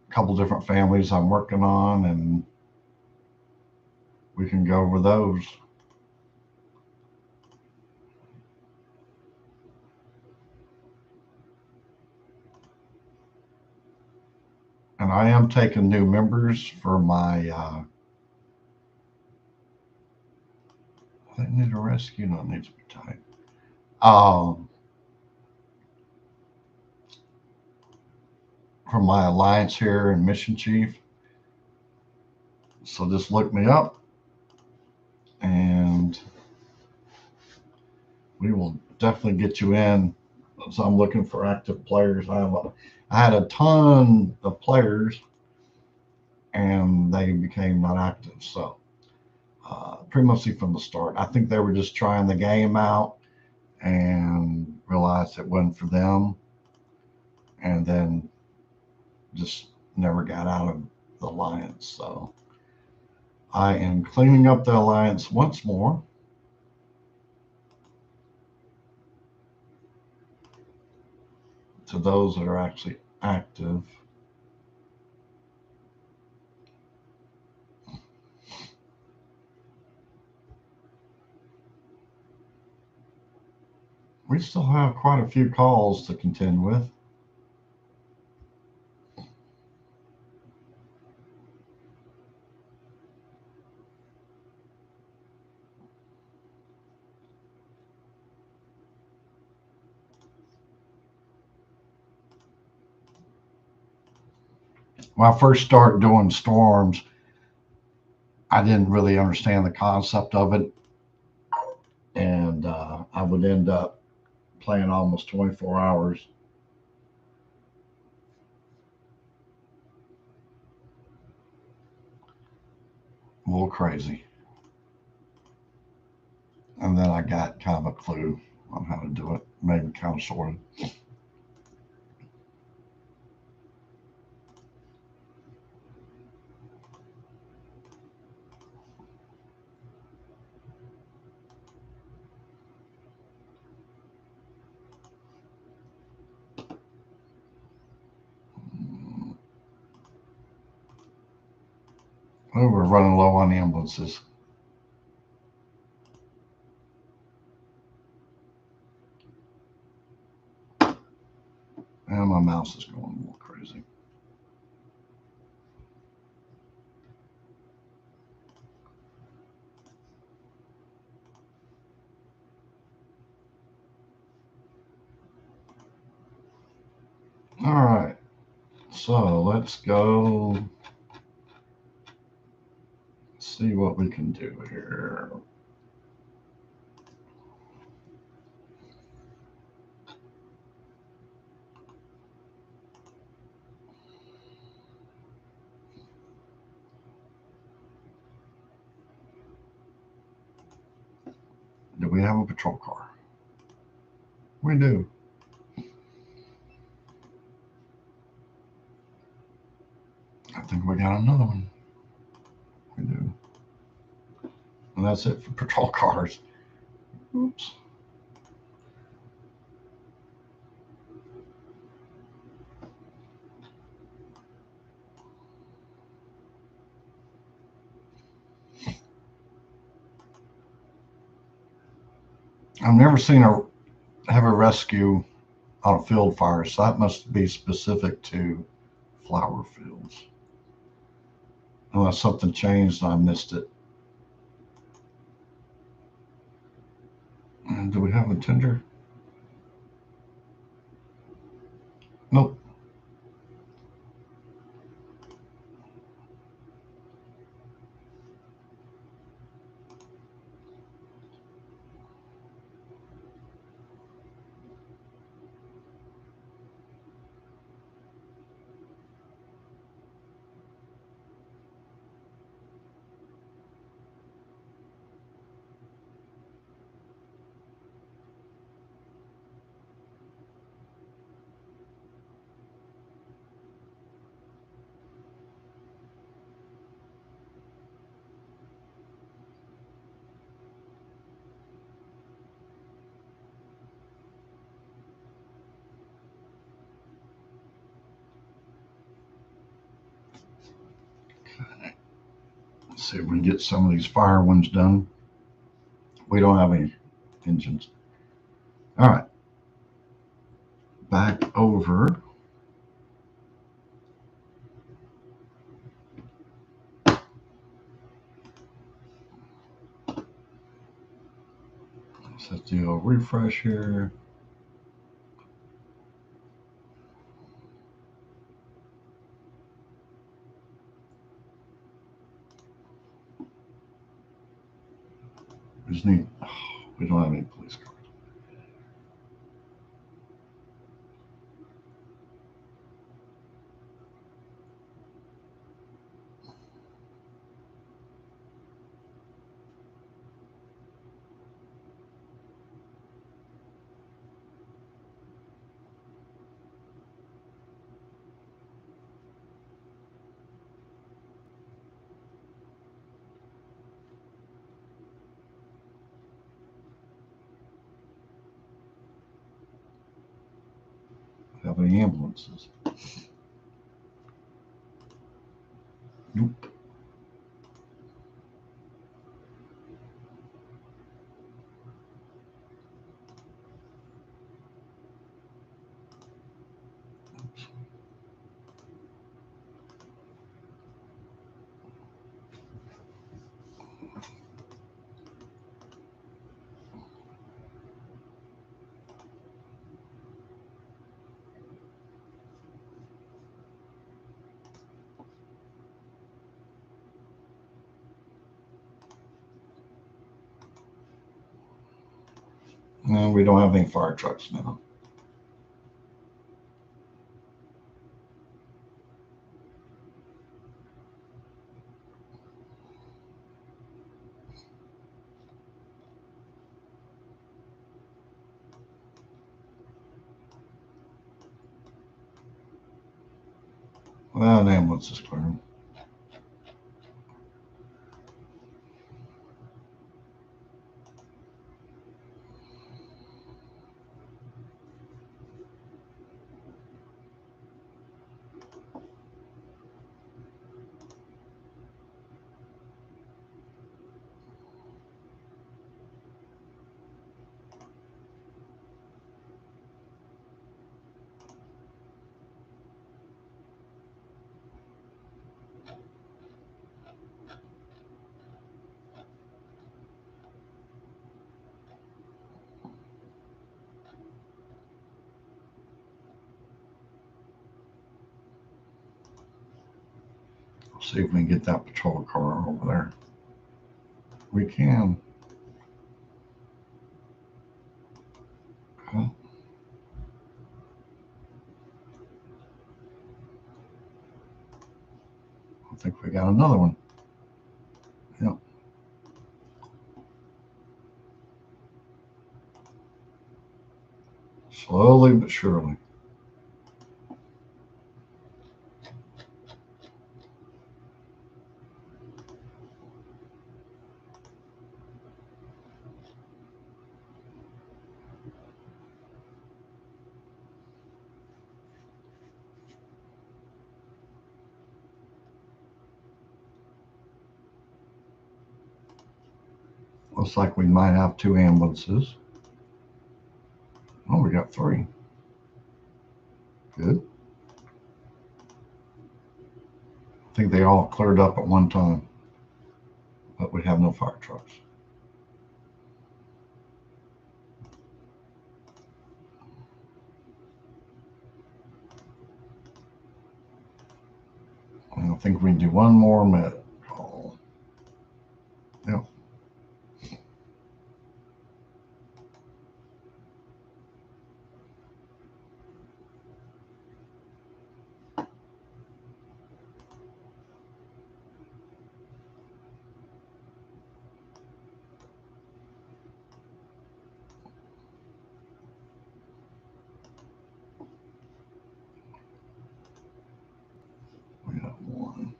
a couple different families I'm working on, and we can go over those. And I am taking new members for my I need a rescue. No, it needs to be tight. From my alliance here in Mission Chief. So just look me up and we will definitely get you in. So I'm looking for active players. I had a ton of players and they became not active. So pretty much from the start, I think they were just trying the game out and realized it wasn't for them, and then just never got out of the alliance. So I am cleaning up the alliance once more. To those that are actually active. We still have quite a few calls to contend with. When I first started doing storms, I didn't really understand the concept of it. And I would end up playing almost 24 hours a little crazy. And then I got kind of a clue on how to do it, maybe kind of sort of. Oh, we're running low on ambulances. And my mouse is going a little crazy. All right, so let's go see what we can do here. Do we have a patrol car? We do. I think we got another one. We do. And that's it for patrol cars. Oops. I've never seen have a rescue on a field fire, so that must be specific to flower fields. Unless something changed and I missed it. And do we have a tender? Nope. Let's see if we can get some of these fire ones done. We don't have any engines. All right. Back over. Let's do a refresh here. We just need, we don't have any police cars. Have any ambulances? Nope. No, we don't have any fire trucks now. That ambulance is clearing. See if we can get that patrol car over there. We can. Okay. I think we got another one. Yep. Slowly but surely. Looks like we might have 2 ambulances. Oh, we got 3. Good. I think they all cleared up at one time, but we have no fire trucks. And I think we can do one more med call. Yep. We got 1.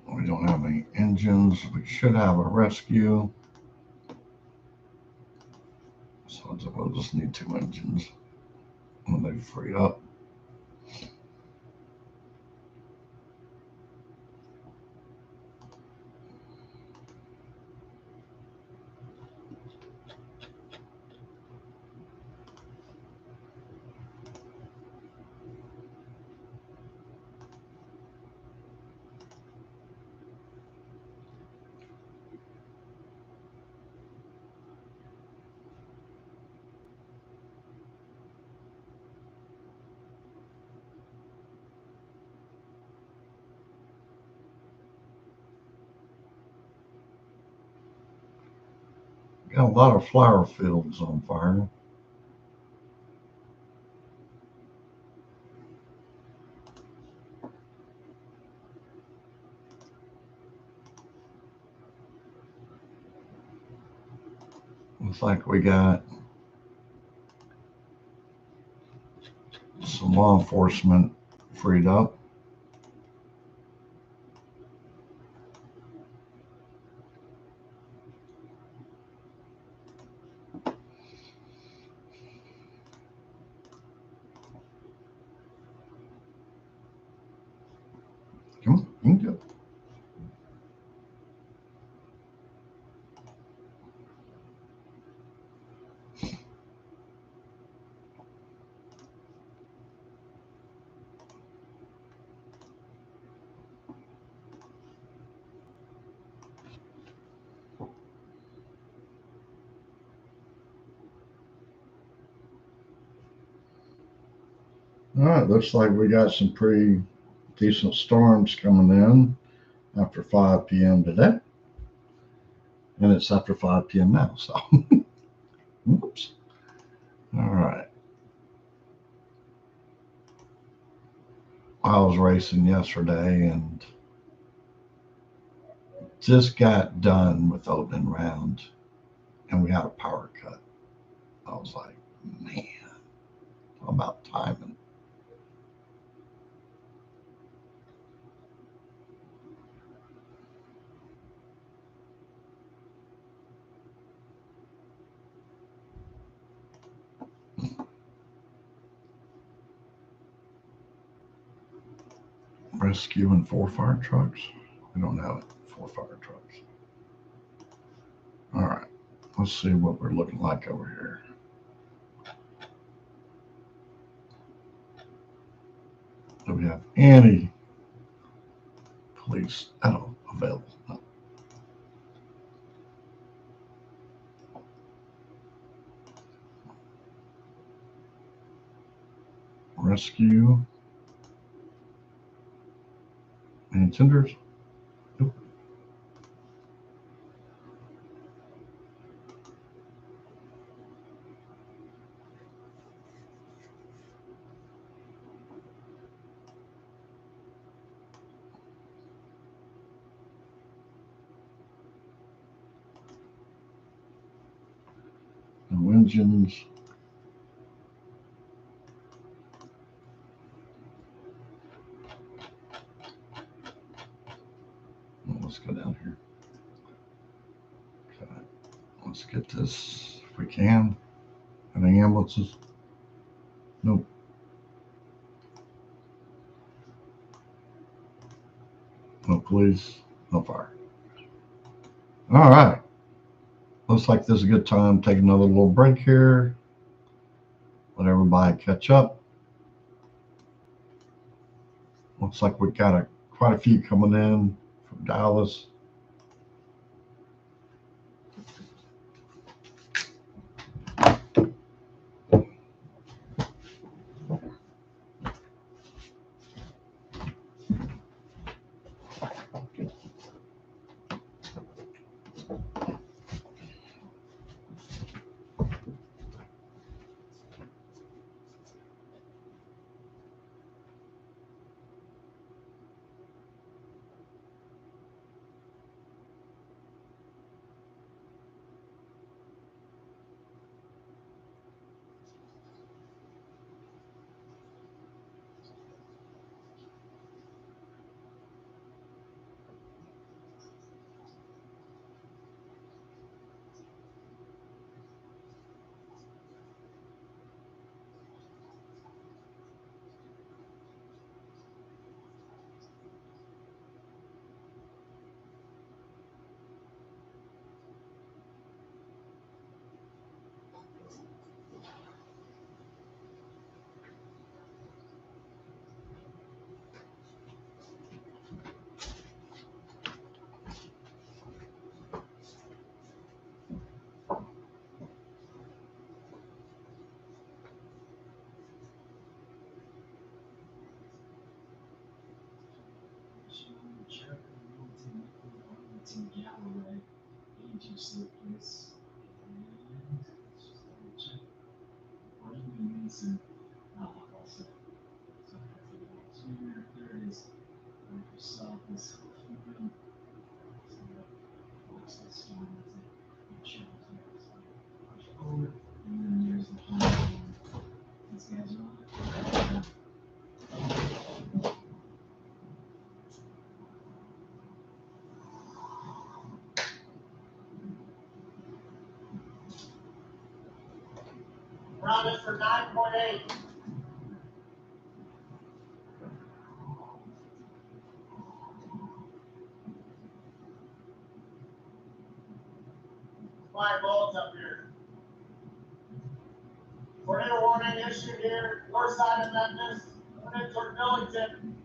We don't have any engines. We should have a rescue. So we'll just need 2 engines when they free up. Got a lot of flower fields on fire. Looks like we got some law enforcement freed up. Come on, you can do it. All right, looks like we got some pretty decent storms coming in after 5 p.m. today. And it's after 5 p.m. now, so whoops. All right. I was racing yesterday and just got done with opening round and we had a power cut. I was like, man, about timing. Rescue and 4 fire trucks. We don't have 4 fire trucks. All right, let's see what we're looking like over here. Do we have any police at all available? No. Rescue. Any tenders? Nope. No engines. Well, let's go down here. Okay. Let's get this if we can. Any ambulances? Nope. No police, no fire. All right. Looks like this is a good time to take another little break here. Let everybody catch up. Looks like we got quite a few coming in from Dallas. Round is for 9.8. Five balls up here. Tornado warning issued here, north side of Memphis, moving toward Millington.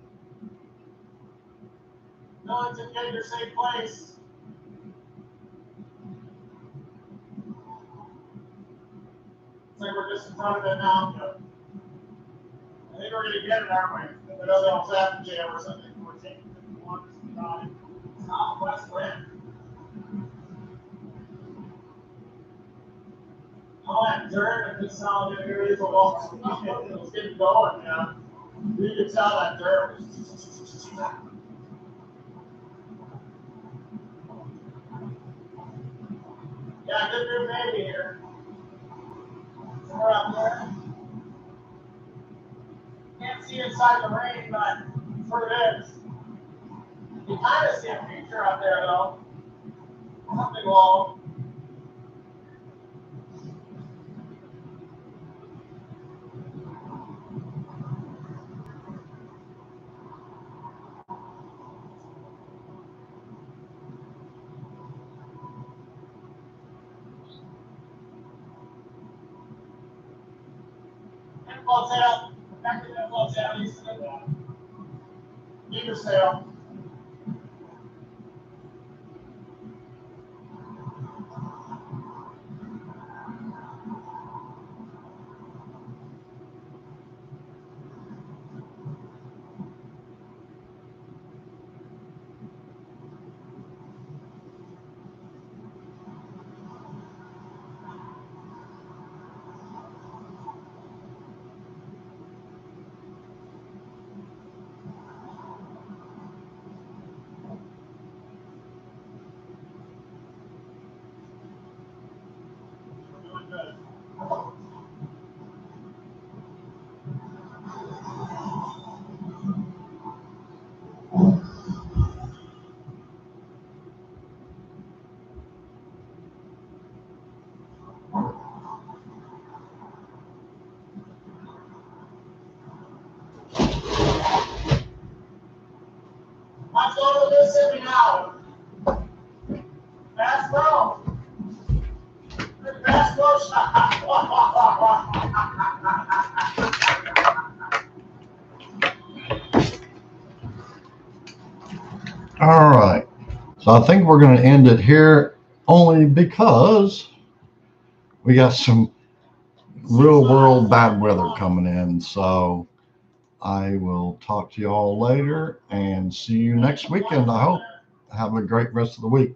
Millington, get your safe place. Looks like we're just in front of it now. I think we're going to get it, aren't we? I know they don't have jam or something. We're taking 51 southwest wind. All that dirt and consolidated areas of all it was getting going, yeah. You could tell that dirt was Yeah, good new baby here. Somewhere up there. Can't see inside the rain, but that's where it is. You kind of see a picture up there, though. Something low. Inflow tail. Effective inflow tail. You see that. Meter sail. Doing good. Watch over Mississippi now. Fast throw. Fast throw shot. All right. So I think we're going to end it here only because we got some real world bad weather coming in. So I will talk to you all later and see you next weekend. I hope. Have a great rest of the week.